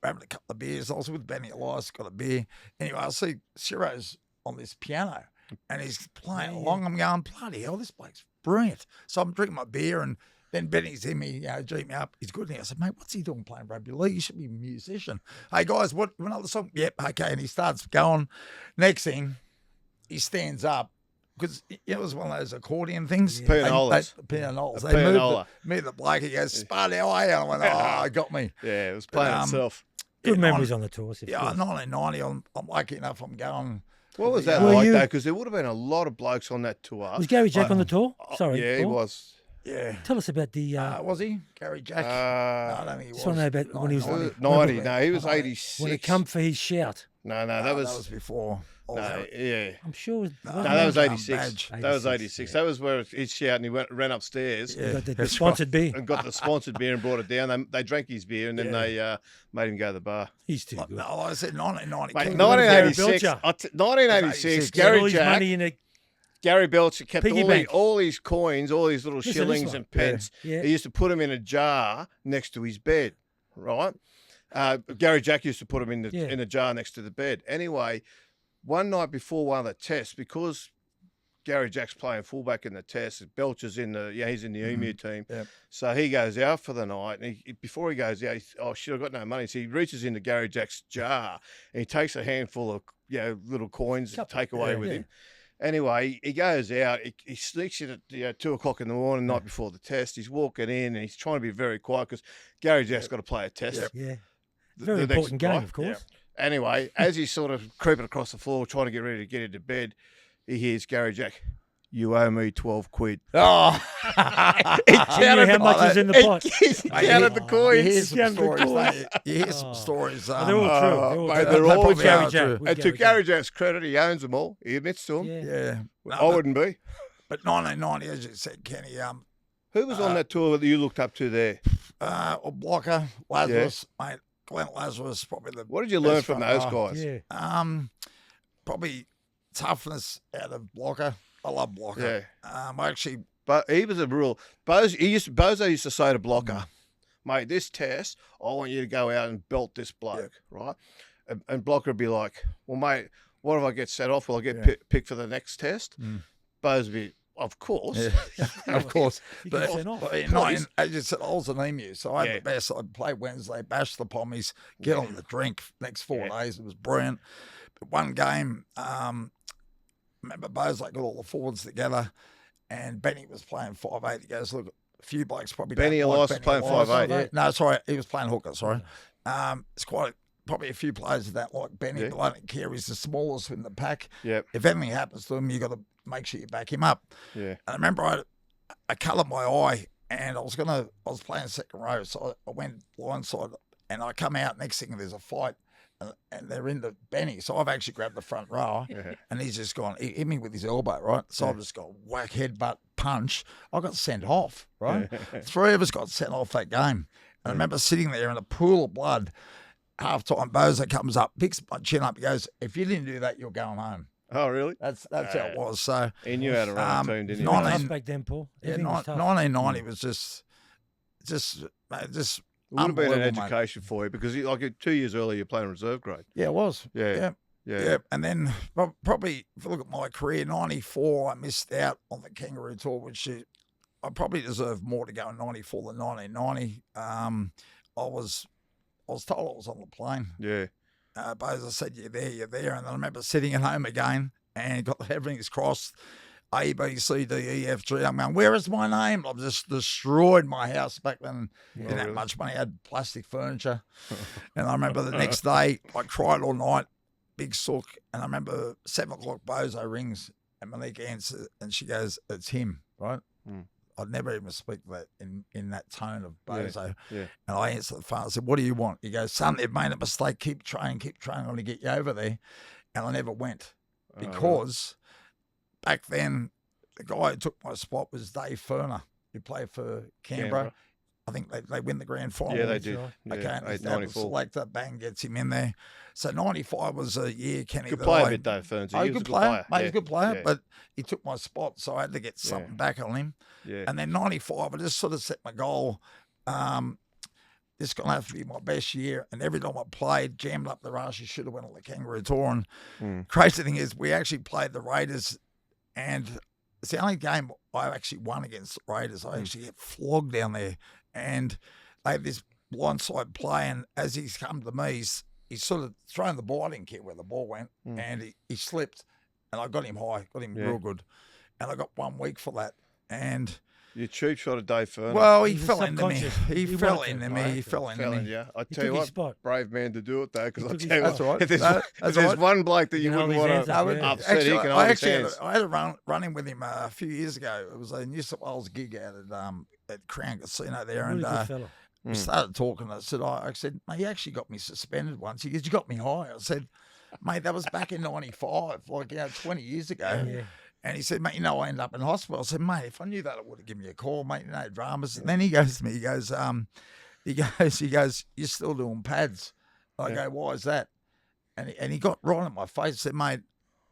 having a couple of beers. I was with Benny Elias, got a beer. Anyway, I see Ciro's on this piano, and he's playing along. I'm going, bloody hell, this bloke's brilliant. So I'm drinking my beer, and then Benny's in me, G me up. He's good now. I said, "Mate, what's he doing playing rugby league? He should be a musician." "Hey, guys, what another song?" "Yep, okay." And he starts going. Next thing, he stands up, because it was one of those accordion things. Pianolas. Pianolas. A They pianola. moved the bloke. He goes, "Spud, how are you?" And I went, "Oh, it got me." Yeah, it was playing itself. Good Yeah, memories on the tours. Yeah, 1990, I'm lucky enough I'm going. What was that Were like, you- though? Because there would have been a lot of blokes on that tour. Was Gary Jack on the tour? Sorry. Yeah, he Paul. was. Yeah. Tell us about the. Was he? Gary Jack? No, I don't think he was. just want to know about when he was 90. No, he was 86. when it come for his shout. No, No, that was before. no, yeah. I'm sure. No, that was 86. Badge. That was 86. That was where he's shouting. He ran upstairs Got the that's sponsored beer. and got the sponsored beer and brought it down. They drank his beer and then they made him go to the bar. He's too good. No, I said 1990. Mate, King. 1986. Belcher. 1986. 86. Gary all his Jack. money in a Gary Belcher kept Piggy bank. all these coins, all these little Listen to this shillings one. and pence. Yeah. He used to put them in a jar next to his bed, right? Gary Jack used to put them in in a jar next to the bed. Anyway, one night before one of the tests, because Gary Jack's playing fullback in the test. Belcher's in the he's in the Emu team. Yep. So he goes out for the night, and before he goes out, oh shit, I've got no money. So he reaches into Gary Jack's jar and he takes a handful of little coins to take away with him. Anyway, he goes out. He sneaks in at 2 o'clock in the morning, night before the test. He's walking in and he's trying to be very quiet because Gary Jack's got to play a test. Yeah. Very important game, of course. Yeah. Anyway, as he's sort of creeping across the floor, trying to get ready to get into bed, he hears Gary Jack, "You owe me 12 quid." Oh, He counted how much is in the pot. He counted the coins. You hear some stories. You hear some stories. They're all true. Mate, they're all Gary true. Jack. And to Gary Jack's credit, he owns them all. He admits to them. Yeah. No, I wouldn't be. But 1990, as you said, Kenny, Who was on that tour that you looked up to there? Blocker, Lazarus, mate. Glenn Lazarus, probably the. What did you learn best from front those row. guys? Yeah. Probably toughness out of Blocker. I love Blocker. I actually. But he was a real Bozo used to say to Blocker, "Mate, this test, I want you to go out and belt this bloke, right?" And Blocker would be like, "Well, mate, what if I get set off? Will I get picked for the next test?" Bozo would be, "Of course, Of course. You But, can send off. as you said, I was an emu, so I had the best. I'd play Wednesday, bash the pommies, get on the drink. Next 4 days, it was brilliant. But one game, remember Bozo got all the forwards together, and Benny was playing 5'8". He goes, "Look, a few blokes probably Benny don't like Elias was playing 5'8". Yeah. No, sorry, he was playing hooker. Sorry, it's probably a few players that like Benny, but I don't care. He's the smallest in the pack. Yep. If anything happens to him, you got to make sure you back him up." Yeah. And I remember I coloured my eye, and I was playing second row, so I went blindside, and I come out. Next thing, there's a fight, and they're into Benny. So I've actually grabbed the front row, and he's just gone. He hit me with his elbow, right? So I've just got whack, headbutt, punch. I got sent off, right? 3 of us got sent off that game. And I remember sitting there in a pool of blood. Half time, Bozo comes up, picks my chin up, he goes, "If you didn't do that, you're going home." Oh, really? That's how it was. So He knew how to run a team, didn't he? 19 Tough back then, Paul. yeah, Everything was tough. 1990 was just It would have been an unbelievable, mate. education for you because, 2 years earlier, you're playing reserve grade. Yeah, it was. Yeah. Yeah. And then probably, if you look at my career, 94, I missed out on the Kangaroo Tour, which I probably deserved more to go in 94 than 1990. I was told I was on the plane. Yeah. Bozo said, "You're there, you're there." And I remember sitting at home again and got everything's crossed. A, B, C, D, E, F, G. I'm going, "Where is my name?" I've just destroyed my house back then. Didn't have much money. I had plastic furniture. And I remember the next day, I cried all night, big sook. And I remember 7 o'clock, Bozo rings and Monique answers and she goes, "It's him," right? I'd never even speak that in that tone of Bozo. Yeah. And I answered the phone. I said, "What do you want?" He goes, "Son, they've made a mistake. Keep trying. I'm going to get you over there." And I never went because back then the guy who took my spot was Dave Furner, who played for Canberra. I think they win the grand final. Yeah, they did. Right. Yeah, Okay, and 94. selector, bang, gets him in there. So 95 was a year, Kenny. Good that player, I- bit Dave Ferns. Oh, He he's was a good player. Mate, he's a good player, Yeah. but he took my spot, so I had to get something back on him. Yeah. And then 95, I just sort of set my goal. This is going to have to be my best year. And every time I played, jammed up the rush, you should have went on the Kangaroo Tour. And crazy thing is, we actually played the Raiders, and it's the only game I actually won against the Raiders. I actually get flogged down there. And they had this blindside play, and as he's come to me, he's sort of thrown the ball. I didn't care where the ball went, and he slipped, and I got him high, got him real good. And I got 1 week for that. And You cheap shot of Dave Ferner. well, he He was fell into me. subconscious. He He fell wanted to. into me. He fell into me. Yeah, I He tell you took his what, spot. brave man to do it though, because I took his tell you That's what, all right. if there's, No, if that's there's all right. one bloke that you You hold wouldn't his want hands to up, yeah. upset, he can hold his hands. I had a running with him a few years ago. It was a New South Wales gig out at Crown Casino there, Really and good fella. we started talking. I said, "Mate, he actually got me suspended once." He goes, "You got me high." I said, "Mate, that was back in '95, like 20 years ago." Yeah. And he said, "Mate, I ended up in hospital." I said, "Mate, if I knew that, I would have given you a call, mate. No dramas." And then he goes to me, he goes, "You're still doing pads." I go, "Why is that?" And he got right in my face and said, "Mate,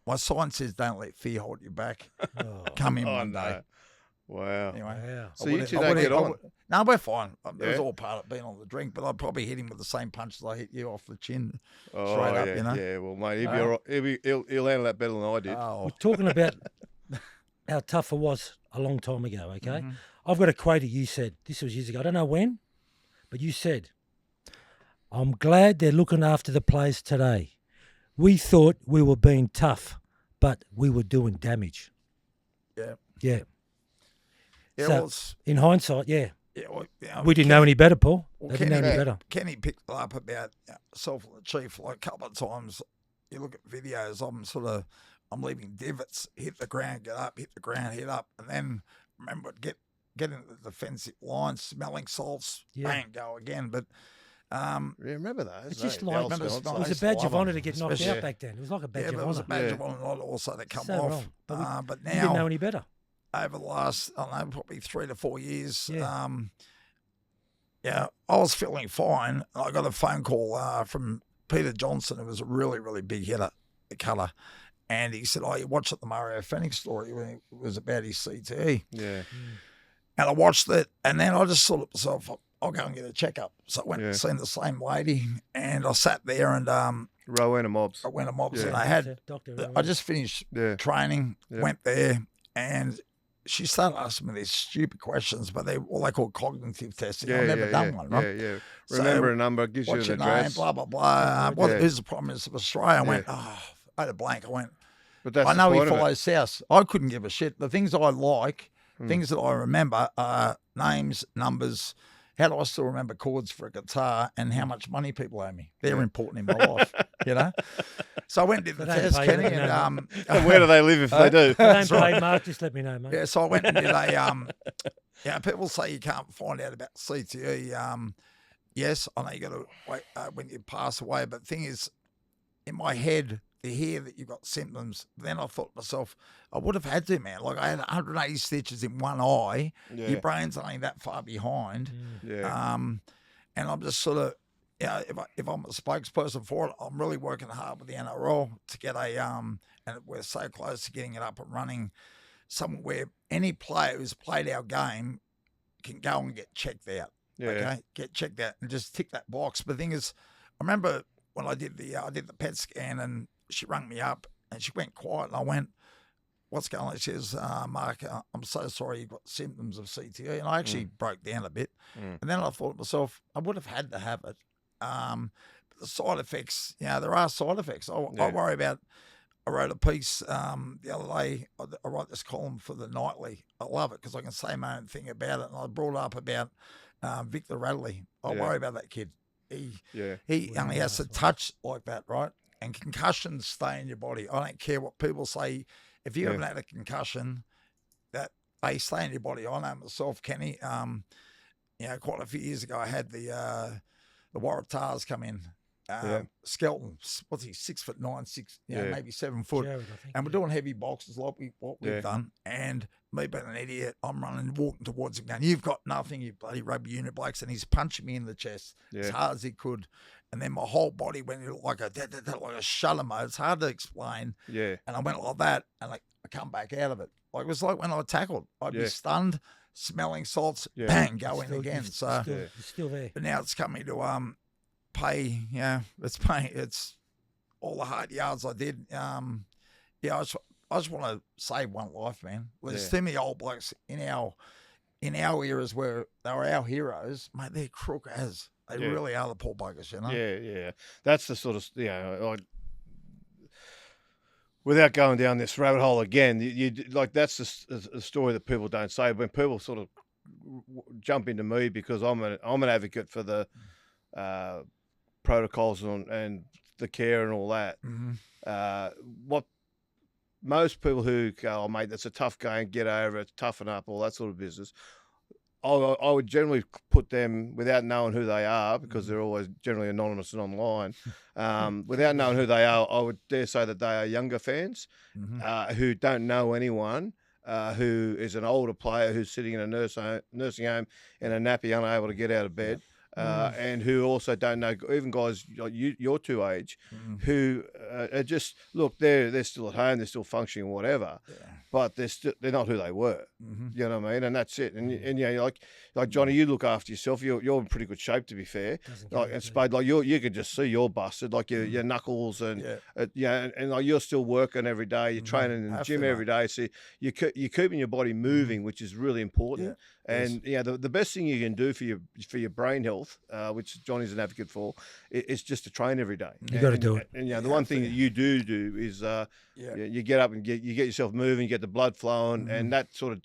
my sign says don't let fear hold you back. Oh, Come in Oh, one no. day." Wow. Anyway. wow. So you two don't get on. No, we're fine. It was Yeah? all part of being on the drink, but I'd probably hit him with the same punch as I hit you off the chin. Oh, Straight up, yeah, you know? yeah. Well, mate, he'll be all right. He'll handle that better than I did. Oh, We're talking about how tough it was a long time ago, okay? I've got a quote that you said. This was years ago. I don't know when, but you said, I'm glad they're looking after the players today. We thought we were being tough, but we were doing damage. Yeah. Yeah. Yeah, So, well, it's, in hindsight, yeah. yeah, well, We didn't know any better, Paul. Well, They didn't know any better. Kenny picked up about self and the Chief like a couple of times. You look at videos, I'm leaving divots, hit the ground, get up, hit the ground, hit up, and then remember get into the defensive line, smelling salts, bang, go again. But remember those? It's just eh? like, The it old smells. was a badge of honour to get knocked Especially- out back then. It was like a badge of it was a honour. badge of honour not also to come So off. wrong. But But You didn't know now, any better. over the last, I don't know, probably 3 to 4 years, Yeah. I was feeling fine. I got a phone call from Peter Johnson, who was a really, really big hitter, a cutter. And he said, you watched the Mario Fenix story when it was about his CTE. Yeah. And I watched it, and then I just thought to myself, I'll go and get a checkup. So I went and seen the same lady, and I sat there and Rowena Mobs. I went to Mobs, Yeah. and I had, Doctor, I just finished Yeah. training, Yeah. went there, and she started asking me these stupid questions, but they call cognitive testing. I've never done one, right? Yeah. So, Remember a number, gives you What's an your name? address. Blah, blah, blah. Yeah. Who's the Prime Minister of Australia? I went, Yeah. I had a blank. I went, But that's I know the he point of it. follows South. I couldn't give a shit. The things I like, Hmm. things that I remember are names, numbers. How do I still remember chords for a guitar and how much money people owe me? They're important in my life, you know? So I went and did the They don't test, pay Kenny, you, they and And where do they live if they do? If I don't play, Mark, just let me know, mate. yeah, so I went and did a people say you can't find out about CTE. Yes, I know you got to wait when you pass away, but the thing is, in my head, to hear that you've got symptoms, then I thought to myself, I would have had to, man. Like I had 180 stitches in one eye. Yeah. Your brain's only that far behind. Yeah. And I'm just sort of, if I'm a spokesperson for it, I'm really working hard with the NRL to get and we're so close to getting it up and running, somewhere where any player who's played our game can go and get checked out. Yeah. Okay, get checked out and just tick that box. But the thing is, I remember when I did the PET scan and she rang me up and she went quiet and I went, what's going on? She says, Mark, I'm so sorry you've got symptoms of CTE. And I actually broke down a bit. And then I thought to myself, I would have had to have it. But the side effects, there are side effects. I worry about, I wrote a piece the other day. I write this column for the Nightly. I love it because I can say my own thing about it. And I brought up about Victor Radley. I worry about that kid. He only has to touch like that, right? And concussions stay in your body. I don't care what people say. If you haven't had a concussion, that they stay in your body. I know myself, Kenny. Quite a few years ago, I had the Waratahs come in. Skelton, what's he? 6'9", maybe 7 foot. Jared, I think, And we're doing heavy boxes like we've done. And me being an idiot, I'm running, walking towards him, going, "You've got nothing, you bloody rugby unit blokes." And he's punching me in the chest as hard as he could. And then my whole body went into like a shutter mode. It's hard to explain. Yeah. And I went like that, and I come back out of it. Like it was like when I tackled. I'd be stunned, smelling salts, bang, go in again. So, you're still there. but now it's coming to pay. It's paying. It's all the hard yards I did. I just want to save one life, man. There's too many old blokes in our eras where they were our heroes, mate. They're crook as. They really are the poor buggers, you know? Yeah. That's the sort of, without going down this rabbit hole again, you like that's the story that people don't say. When people sort of jump into me because I'm an advocate for the protocols and the care and all that. What most people who go, "Oh, mate, that's a tough game, get over it, toughen up," all that sort of business. I would generally put them, without knowing who they are, because they're always generally anonymous and online, without knowing who they are, I would dare say that they are younger fans who don't know anyone, who is an older player who's sitting in a nursing home in a nappy, unable to get out of bed, and who also don't know, even guys like your two age, who are just, look, they're still at home, they're still functioning, whatever, but they're not who they were. You know what I mean? And that's it. And like Johnny, you look after yourself. You're in pretty good shape, to be fair. Like, and Spudd, like you could just see you're busted, like your knuckles and and like you're still working every day. You're training in the gym every day, so you're keeping your body moving, which is really important. And the best thing you can do for your brain health, which Johnny's an advocate for, is just to train every day. You got to do it. And the one thing that you do is you get up and you get yourself moving, you get the blood flowing, and that sort of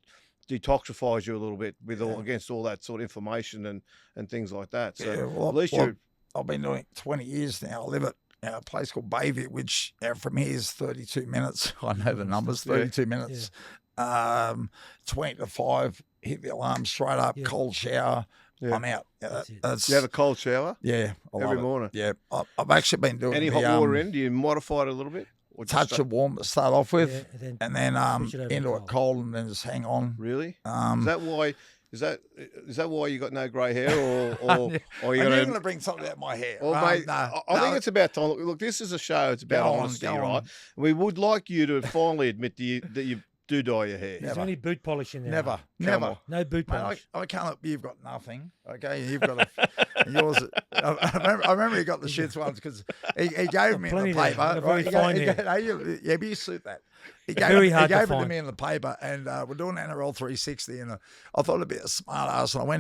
detoxifies you a little bit with against all that sort of inflammation and things like that. So at least I've been doing it 20 years now. I live at a place called Bayview, which from here is 32 minutes. I know the numbers, 32 minutes. 20 to 5, hit the alarm straight up, cold shower. I'm out. You have a cold shower? Yeah. Every morning? Yeah. I've actually been doing any hot water in? Do you modify it a little bit? Touch of warm to start off with, and then into it cold, and then just hang on. Really? Is that why? Is that why you got no grey hair, or you're going to bring something out my hair? Well, mate, I think it's about time. Look, this is a show. It's about honesty, right? We would like you to finally admit that you do dye your hair. Is there any boot polish in there? Never. No boot polish. I can't. You've got nothing. Okay, you've got yours. I remember you got the shits once because he gave me in the paper. But you suit that. He gave it to me in the paper, and we're doing NRL 360, and I thought it'd be a smart ass, and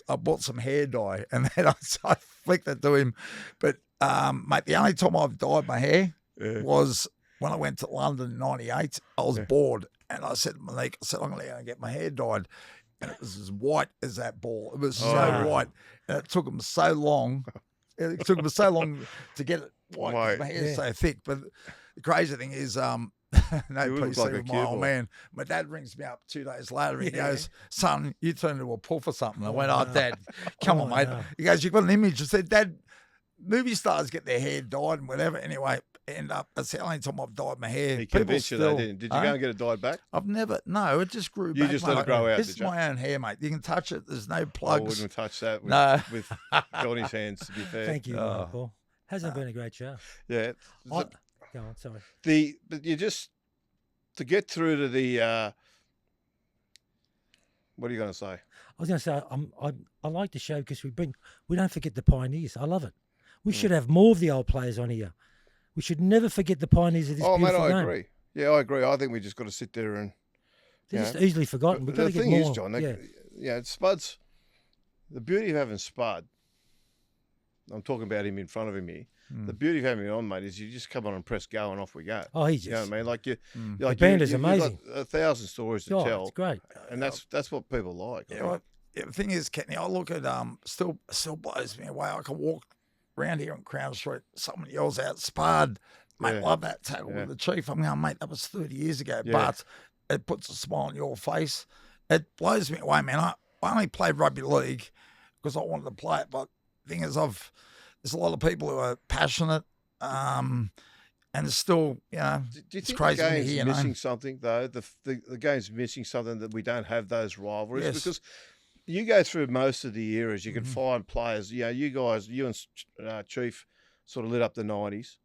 I bought some hair dye, and then I flicked it to him. But mate, the only time I've dyed my hair was when I went to London in '98. I was bored, and I said to Monique, I'm going to get my hair dyed. And it was as white as that ball. It was so white. And it took them so long. It took them so long to get it white. My hair's so thick. But the crazy thing is, no PC like with my old man. My dad rings me up 2 days later. He goes, son, you turned into a puff or something. I went, Dad, come on, mate. No. He goes, you've got an image. I said, Dad, movie stars get their hair dyed and whatever. Anyway, that's the only time I've dyed my hair. He convinced you though, didn't? Did you go and get it dyed back? I've never. No, it just grew back. You just let it grow out. This is my own hair, mate. You can touch it. There's no plugs. I wouldn't touch that with Johnny's hands, to be fair. Thank you, Michael. Hasn't been a great show. Yeah. Go on, sorry. But you just to get through to the. What are you going to say? I was going to say I like the show because we don't forget the pioneers. I love it. We should have more of the old players on here. We should never forget the pioneers of this beautiful game. Oh, mate, I agree. Yeah, I agree. I think we just got to sit there and... They're just easily forgotten. We've got to get more. The thing is, John, Spudd's... The beauty of having Spudd, I'm talking about him in front of him here, the beauty of having him on, mate, is you just come on and press go and off we go. Oh, he's just... You know what I mean? Like the band is amazing. You've got 1,000 stories to tell. It's great. And that's what people like. Yeah, the thing is, Kenny, I look at... Still blows me away. I can walk around here on Crown Street, someone yells out, Spudd, mate, love that tackle with the Chief. I'm going, mate, that was 30 years ago, but it puts a smile on your face. It blows me away, man. I only played rugby league because I wanted to play it, but the thing is, there's a lot of people who are passionate, and it's still, do you think crazy the game's missing something, though? The game's missing something that we don't have those rivalries? Yes. Because you go through most of the eras, you can find players. You guys, you and Chief, sort of lit up the '90s.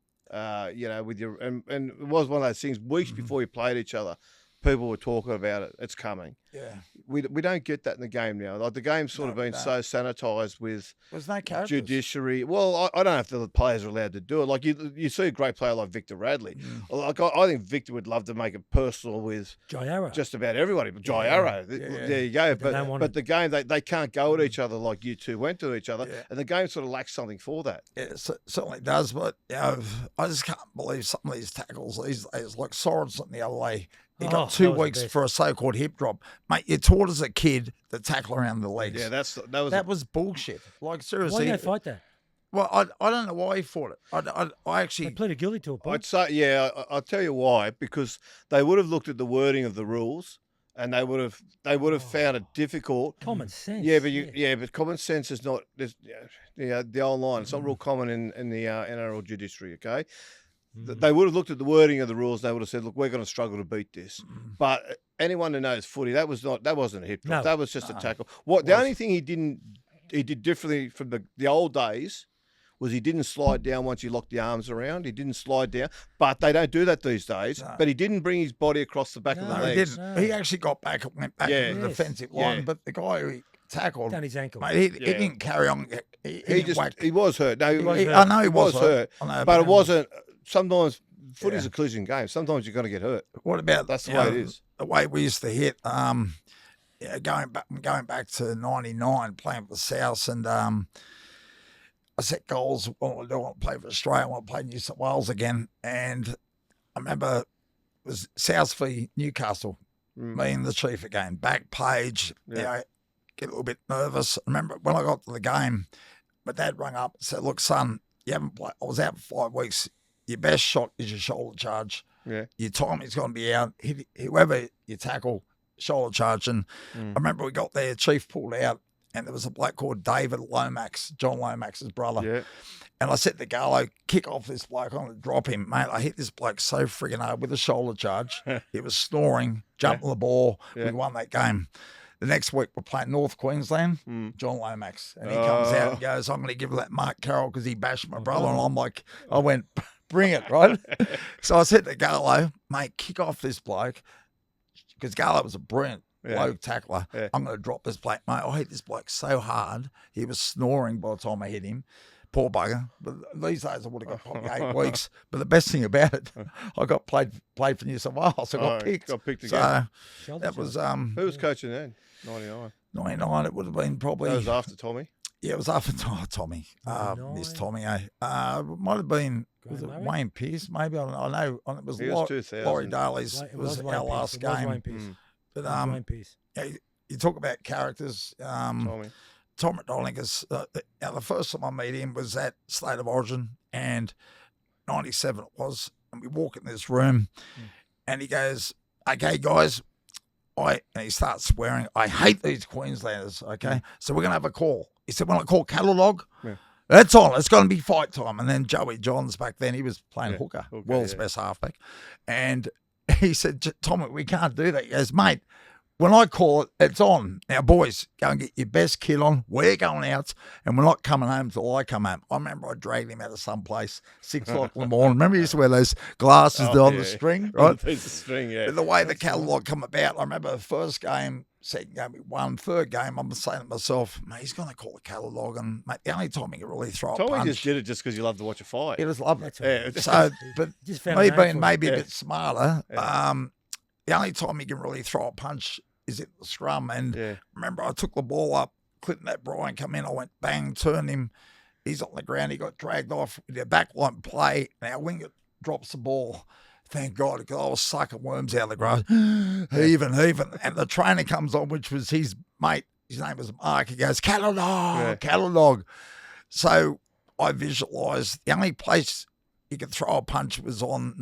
With your and it was one of those things. Weeks before you played each other, people were talking about it. It's coming. Yeah, we don't get that in the game now. Like the game's sort of been so sanitised with there's no characters. Judiciary. Well, I don't know if the players are allowed to do it. Like you see a great player like Victor Radley. Like I think Victor would love to make it personal with Arrow. Just about everybody. But Arrow, there you go. But the game they can't go at each other like you two went to each other, and the game sort of lacks something for that. Yeah, it certainly does. But I just can't believe some of these tackles these days. Like Sorensen the other day. He got 2 weeks for a so-called hip drop. Mate, you're taught as a kid to tackle around the legs. Yeah, that was bullshit. Like, seriously. Why did they fight that? Well, I don't know why he fought it. I actually... They pleaded guilty to it, Paul. I'd say, I'll tell you why. Because they would have looked at the wording of the rules and they would have found it difficult. Common sense. Yeah, but common sense is not... the old line. It's not real common in the NRL judiciary, okay? They would have looked at the wording of the rules. And they would have said, "Look, we're going to struggle to beat this." But anyone who knows footy, that wasn't a hip drop. No. That was just a tackle. The only thing he didn't did differently from the old days. Was he didn't slide down once you locked the arms around. He didn't slide down, but they don't do that these days. No. But he didn't bring his body across the back of the No, No, he legs. didn't. He actually got back and went back Yeah. to the Yes. defensive line, Yeah. but the guy who he tackled, Down his ankle. mate, he Yeah. didn't carry on. He didn't whack. He was hurt. No, was hurt. I know he He was was hurt. hurt, I know, but it wasn't. Sometimes footy's Yeah. a collision game. Sometimes you're going to get hurt. What about That's the you way know, it is. The way we used to hit. Going back to '99, playing for South, and I set goals. I want to play for Australia. I want to play New South Wales again. And I remember it was South v Newcastle. Me and the Chief again. Back page. Yeah. You know, get a little bit nervous. I remember when I got to the game, my dad rang up and said, "Look, son, you haven't played. I was out for 5 weeks. Your best shot is your shoulder charge. Yeah. Your time is going to be out. Whoever you tackle, shoulder charge." And I remember we got there, Chief pulled out, and there was a bloke called David Lomax, John Lomax's brother. Yeah. And I said to Garlo, kick off this bloke, I'm going to drop him. Mate, I hit this bloke so friggin' hard with a shoulder charge. He was snoring, jumping the ball. Yeah. We won that game. The next week, we're playing North Queensland, John Lomax. And he comes out and goes, I'm going to give that Mark Carroll because he bashed my brother. And I'm like, I went, bring it, right? So I said to Garlo, mate, kick off this bloke. Because Garlo was a brilliant low tackler. Yeah. I'm going to drop this bloke. Mate, I hit this bloke so hard, he was snoring by the time I hit him. Poor bugger. But these days I would have got probably 8 weeks. But the best thing about it, I got played for New South Wales. I got picked. Got picked again. So Shoulder that was charge. Who was coaching then? 99. 99. It would have been probably. That was after Tommy. Yeah, it was after Tommy. Miss Tommy. Might have been was it Graham Murray? Wayne Pearce, maybe. I know. It was He was 2000. Laurie Daly's It was Wayne our Pearce. last It was game. Wayne Pearce. But It was Wayne Pearce. you talk about characters. Tommy. Tom McDonald's, the first time I met him was at State of Origin, and 97 it was, and we walk in this room, and he goes, okay, guys, and he starts swearing, I hate these Queenslanders, okay? So we're going to have a call. He said, when I call cattle log, that's on. It's going to be fight time. And then Joey Johns back then, he was playing hooker, world's best halfback. And he said, Tommy, we can't do that. He goes, mate, when I call it, it's on. Now, boys, go and get your best kit on. We're going out, and we're not coming home till I come home. I remember I dragged him out of some place, 6 o'clock in the morning. Remember he used to wear those glasses on the string, right? The string, yeah. But the way the catalogue come about, I remember the first game, second game we won, third game, I'm saying to myself, mate, he's going to call the catalogue. And, mate, the only time he can really throw a Tommy punch. just did it just because you love to watch a fight. He just loved it. That's Yeah. So, but Just found me a name being for it. maybe a bit smarter, the only time he can really throw a punch is at the scrum. And remember, I took the ball up, Clinton, that Brian come in, I went bang, turned him. He's on the ground, he got dragged off. The backline play, and our winger drops the ball. Thank God, because I was sucking worms out of the grass. heaving. And the trainer comes on, which was his mate. His name was Mark. He goes, cattle dog. So I visualised the only place you could throw a punch was on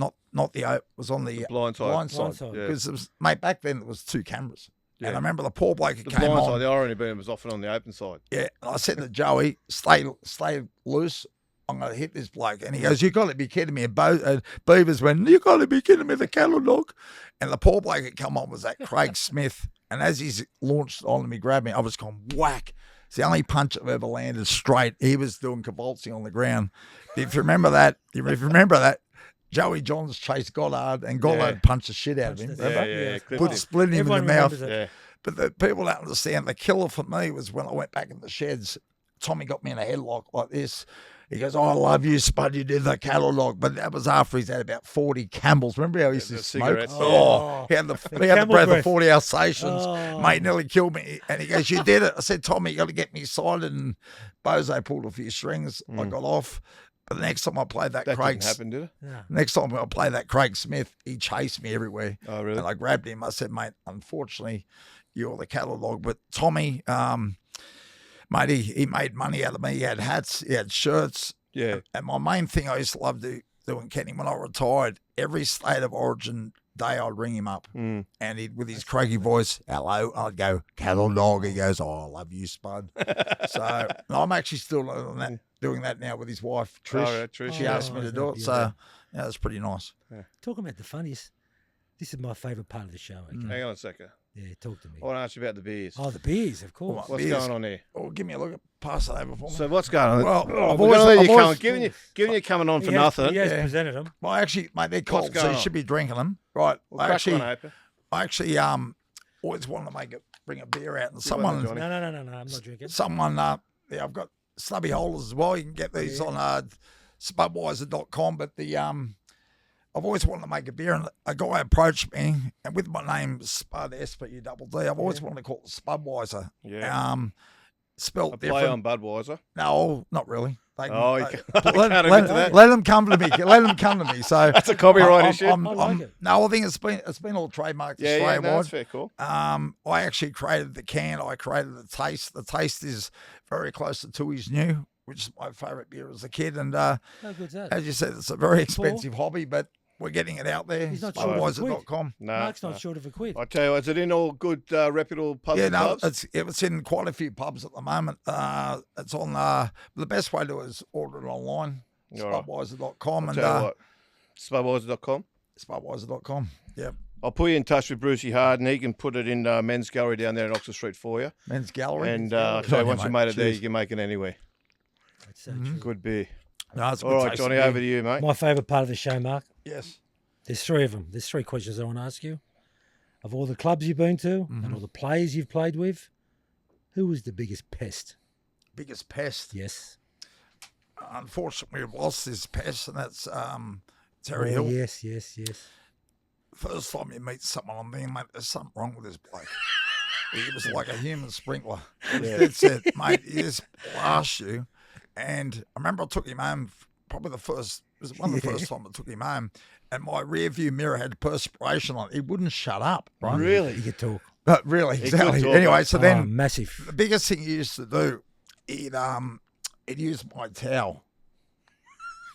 was on the blind side. blind side. side. Yeah. Because it was, mate, back then it was 2 cameras. Yeah. And I remember the poor bloke who The came blind on. side, the irony being was often on the open side. Yeah, and I said to Joey, stay loose. I'm going to hit this bloke. And he goes, you got to be kidding me. And Beavers went, you got to be kidding me, the cattle dog. And the poor bloke that come on was that Craig Smith. And as he's launched on me, grabbed me, I was going whack. It's the only punch I've ever landed straight. He was doing convulsing on the ground. If you remember that, Joey Johns chased Goddard, and Goddard punched the shit out of him. Punched Remember? the- Put splitting him in the Everyone mouth. remembers it. Yeah. But the people don't understand, the killer for me was when I went back in the sheds, Tommy got me in a headlock like this. He goes, I love you, Spud, you did the cattle dog. But that was after he's had about 40 Camels. Remember how he used to the smoke? cigarettes, He had the Camel breath of breath. 40 Alsatians. Oh. Mate, nearly killed me. And he goes, you did it. I said, Tommy, you got to get me sighted. And Bozo pulled a few strings. I got off. But the next time I played that That Craig, didn't happen, did it? Yeah. next time I played that Craig Smith, he chased me everywhere. Oh, really? And I grabbed him. I said, mate, unfortunately, you're the cattle dog. But Tommy, mate, he made money out of me. He had hats, he had shirts. Yeah. And my main thing I used to love doing, Kenny, when I retired, every State of Origin day I'd ring him up. And he'd, with his craggy voice, hello, I'd go, cattle dog. He goes, oh, I love you, Spud. So and I'm actually still doing that now with his wife, Trish. Oh, yeah, Trish. She asked me to do it. So, yeah, it's pretty nice. Talking about the funniest. This is my favourite part of the show. Okay? Hang on a second. Yeah, talk to me. I want to ask you about the beers. Oh, the beers, of course. What's beers. going on here? Oh, give me a look. Pass it over for me. So what's going on? Well, we're I've going to let always- you I've come. always- Giving you coming on for He has nothing. presented them. Well, actually, mate, they're cold, going so you on? should be drinking them. Right. We'll I crack actually, one open. always wanted to bring a beer out, and want someone, it, Johnny? No, I'm not drinking. yeah, I've got stubby holders as well. You can get these on spudweiser.com, but I've always wanted to make a beer, and a guy approached me, and with my name Spud, S-P-U-D-D, I've always wanted to call it Spudweiser. Yeah. Spelled A play different. on Budweiser. No, not really. They can, Oh, you they- can't let, admit to that. let them come to me. Let them come to me. So That's a copyright issue. I like it. No, I think it's been all trademarked Yeah, Australia no, that's wide. fair, cool. I actually created the can. I created the taste. The taste is very close to Tui's New, which is my favourite beer as a kid. And How good's that? as you said, it's a very expensive hobby, but we're getting it out there. He's not short of a quid. Spudweiser.com. No, Mark's no. not short of a quid. I tell you, is it in all good reputable pubs Yeah, and no, clubs? it's in quite a few pubs at the moment. It's on the best way to do it is order it online. All right. Spudweiser.com and Tell you what, Spudweiser.com. Spudweiser.com. Yep. I'll put you in touch with Brucey Harden. He can put it in Men's Gallery down there in Oxford Street for you. Men's Gallery. And Men's so Gallery. once you Mate, made it there, cheers. you can make it anywhere. That's so true. Good beer. No, it's a All good right, taste Johnny, of beer. over to you, mate. My favourite part of the show, Mark. Yes. There's three of them. There's three questions I want to ask you. Of all the clubs you've been to and all the players you've played with, who was the biggest pest? Biggest pest. Yes. Unfortunately, we've lost this pest, and that's Terry Hill. Yes. First time you meet someone, I'm thinking, mate, there's something wrong with this bloke. He was like a human sprinkler. That's it, mate. He just blasts you. And I remember I took him home, probably it was one of the first time I took him home, and my rear view mirror had perspiration on it. He wouldn't shut up, right? Really? You could talk. But really, could exactly. talk, Anyway, mate. so then Oh, massive. the biggest thing he used to do, he'd use my towel.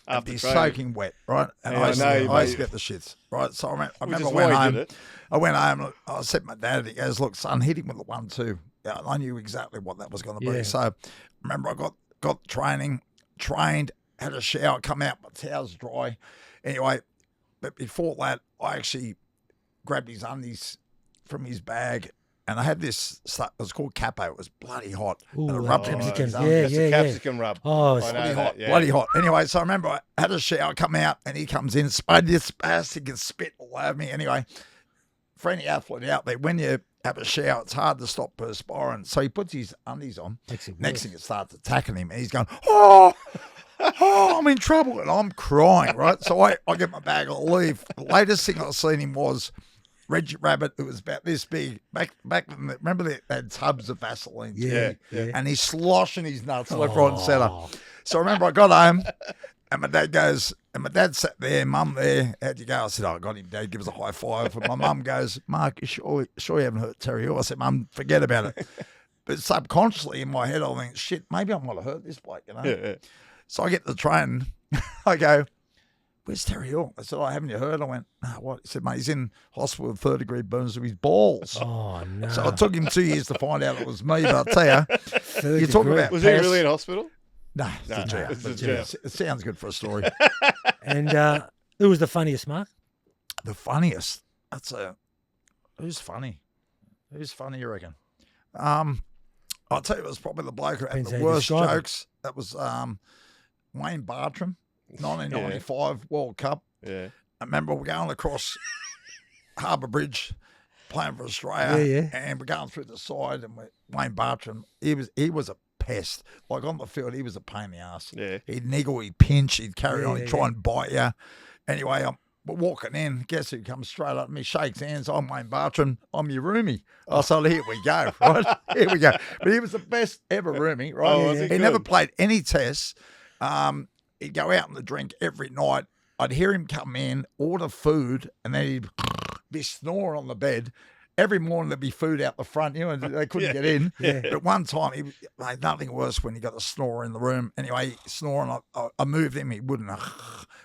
It'd After be training. soaking wet, right? And Yeah, I used, I know, to, I used to mate. get the shits, right? So I Which remember is I went why he home. did it. I went home and I said to my dad, he goes, look, son, hit him with the 1-2. Yeah, and I knew exactly what that was going to be. Yeah. So I remember I got training, trained, had a shower, come out, my towel's dry. Anyway, but before that, I actually grabbed his undies from his bag, and I had this stuff, it was called Capo. It was bloody hot. and I Ooh, rubbed it in capsicum. his Yeah, undies. That's a capsicum rub. Oh, I it's know Bloody that, hot, yeah. bloody hot. Anyway, so I remember I had a shower, come out, and he comes in, Spud, you spastic and spit all over me. Anyway, for any athlete out there, when you have a shower, it's hard to stop perspiring. So he puts his undies on. Makes it Next worse. thing it starts attacking him, and he's going, oh, I'm in trouble. And I'm crying, right? So I get my bag, I'll leave. The latest thing I seen him was Reggie Rabbit, who was about this big. Back then, remember they had tubs of Vaseline? Yeah, Yeah. And he's sloshing his nuts left, right, and centre. Oh. So I remember I got home, and my dad goes, and my dad sat there, Mum there, how'd you go? I said, I got him, Dad, give us a high five. And my mum goes, Mark, you sure you haven't hurt Terry Hill? I said, Mum, forget about it. But subconsciously in my head, I think, shit, maybe I'm going to hurt this bloke, you know? Yeah. So I get to the train, I go, where's Terry Hill? I said, oh, haven't you heard? I went, no, what? He said, mate, he's in hospital with 3rd-degree burns to his balls. Oh, no. So it took him 2 years to find out it was me, but I'll tell you, Third you talk degree. about Was he pest. really in hospital? No, it's a jail. it's a But jail. It sounds good for a story. And who was the funniest, Mark? The funniest. Who's funny? Who's funny, you reckon? I'll tell you, it was probably the bloke who had Depends the how you worst describe it. jokes. That was Wayne Bartram, 1995 World Cup. Yeah. I remember we're going across Harbour Bridge playing for Australia, Yeah. and we're going through the side, and Wayne Bartram, he was a pest. Like on the field, he was a pain in the ass. Yeah. He'd niggle, he'd pinch, he'd carry on, Yeah, he'd try and bite you. Anyway, we're walking in. Guess who comes straight up to me, shakes hands. I'm Wayne Bartram. I'm your roomie. I said, here we go, right? Here we go. But he was the best ever roomie, right? Oh, was he he good? never played any tests. He'd go out on the drink every night. I'd hear him come in, order food, and then he'd be snoring on the bed. Every morning there'd be food out the front, you know, and they couldn't get in. Yeah. But one time, he made nothing worse when he got a snore in the room. Anyway, snoring, I moved him, he wouldn't.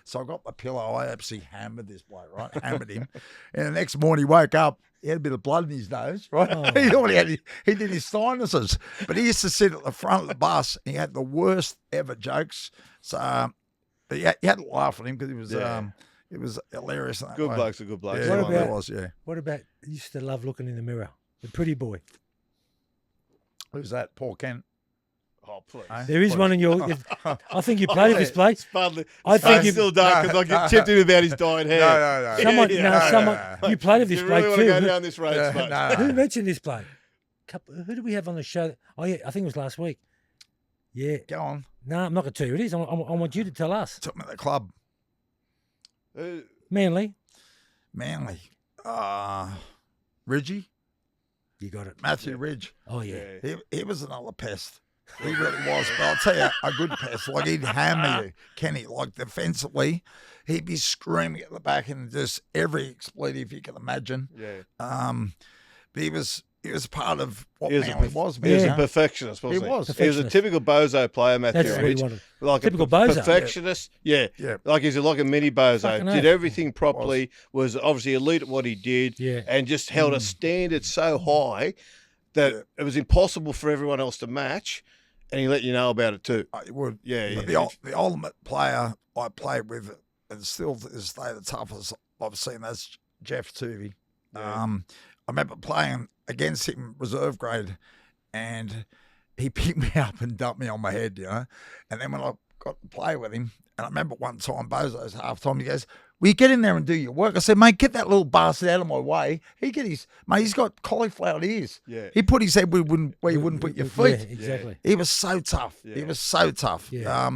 So I got the pillow, I absolutely hammered this bloke, right? Hammered him. And the next morning he woke up, he had a bit of blood in his nose, right? Oh. He thought he did his sinuses. But he used to sit at the front of the bus, and he had the worst ever jokes. So but you had to laugh at him because he was... Yeah. It was hilarious. In that Good way. blokes are good blokes. Yeah, What it about- was, yeah. What about you used to love looking in the mirror? The pretty boy. Who's that? Paul Kent. Oh, please. Eh? There is What? one in your. I think you played at this place. Spuddly. I think you- still dark because I get chipped in about his dyed hair. No. Someone, Yeah, no, yeah. someone. You played at this You place really want to too. go Who- down this road, Yeah, Spud? no. Who mentioned this bloke? Who did we have on the show? Oh yeah, I think it was last week. Yeah. Go on. No, I'm not going to tell you who it is. I want you to tell us. Took me to the club. Manly. Manly. Ridgie. You got it. Matthew Ridge. Oh yeah. He was another pest. He really was. But I'll tell you, a good pest. Like, he'd hammer you, Kenny. Like, defensively, he'd be screaming at the back and just every expletive you can imagine. Yeah. But he was part of what He was, Manly was. he was Yeah. a perfectionist, wasn't he? He was. He was a typical Bozo player, Matthew That's what he Ridge. wanted. Like Typical a Bozo. perfectionist. Yeah. Yeah. Like he's like a mini Bozo. Fucking Did oath. everything properly, was obviously elite at what he did, Yeah. and just held a standard so high that it was impossible for everyone else to match, and he let you know about it too. He would. Yeah, But yeah. the ultimate player I played with, and still to this day, the toughest I've seen, that's Jeff Tuvey. Yeah. I remember playing against him reserve grade, and he picked me up and dumped me on my head, you know. And then when I got to play with him, and I remember one time, Bozo's half-time, he goes, "Will you get in there and do your work?" I said, "Mate, get that little bastard out of my way." He's got cauliflower ears. Yeah. He put his head where you wouldn't put your feet. Yeah, exactly. He was so tough. Yeah. He was so tough. Yeah.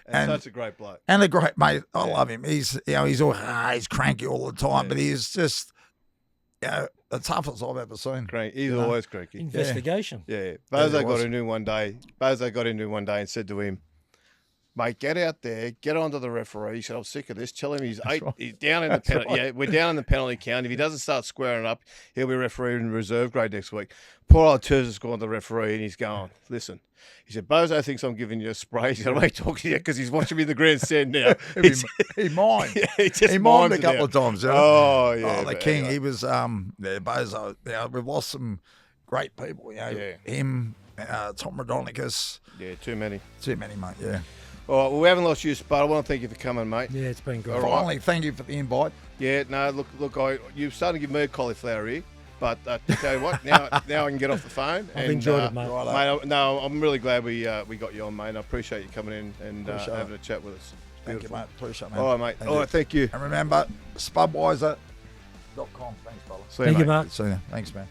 And such a great bloke. And a great mate. I love him. He's he's cranky all the time, but he's just the toughest I've ever seen. He's always cranky. Investigation. Yeah. he Bozo got was. into him one day. Bozo got into him one day and said to him, "Mate, get out there, get onto the referee." He said, "I'm sick of this. Tell him he's he's down in the penalty. right. Yeah, we're down in the penalty count. If he doesn't start squaring up, he'll be refereed in reserve grade next week." Poor old Terz's gone to the referee and he's going, "Listen." He said, "Bozo thinks I'm giving you a spray." He said, "I'm only talking to you because he's watching me in the grandstand now." He mined. Yeah, he just He mimed mined a it couple now. of times. You know? Oh, yeah. the but king. anyway. He was Bozo. We've lost some great people. You know, Yeah. him, Tom Rodonicus. Yeah, too many. Too many, mate. Yeah. All right, well, we haven't lost you, Spud. I want to thank you for coming, mate. Yeah, it's been great. All right. Finally, thank you for the invite. Yeah, no, look, you're starting to give me a cauliflower ear, but to tell you what, now I can get off the phone. I've enjoyed it, mate. I'm really glad we got you on, mate. I appreciate you coming in and Appreciate having a chat with us. Thank you, Beautiful. mate. Appreciate it, man. All right, mate. Thank All you. right, thank you. And remember, spudwiser.com. Thanks, fella. See you, Thank you, mate. Mark. See you. Thanks, man.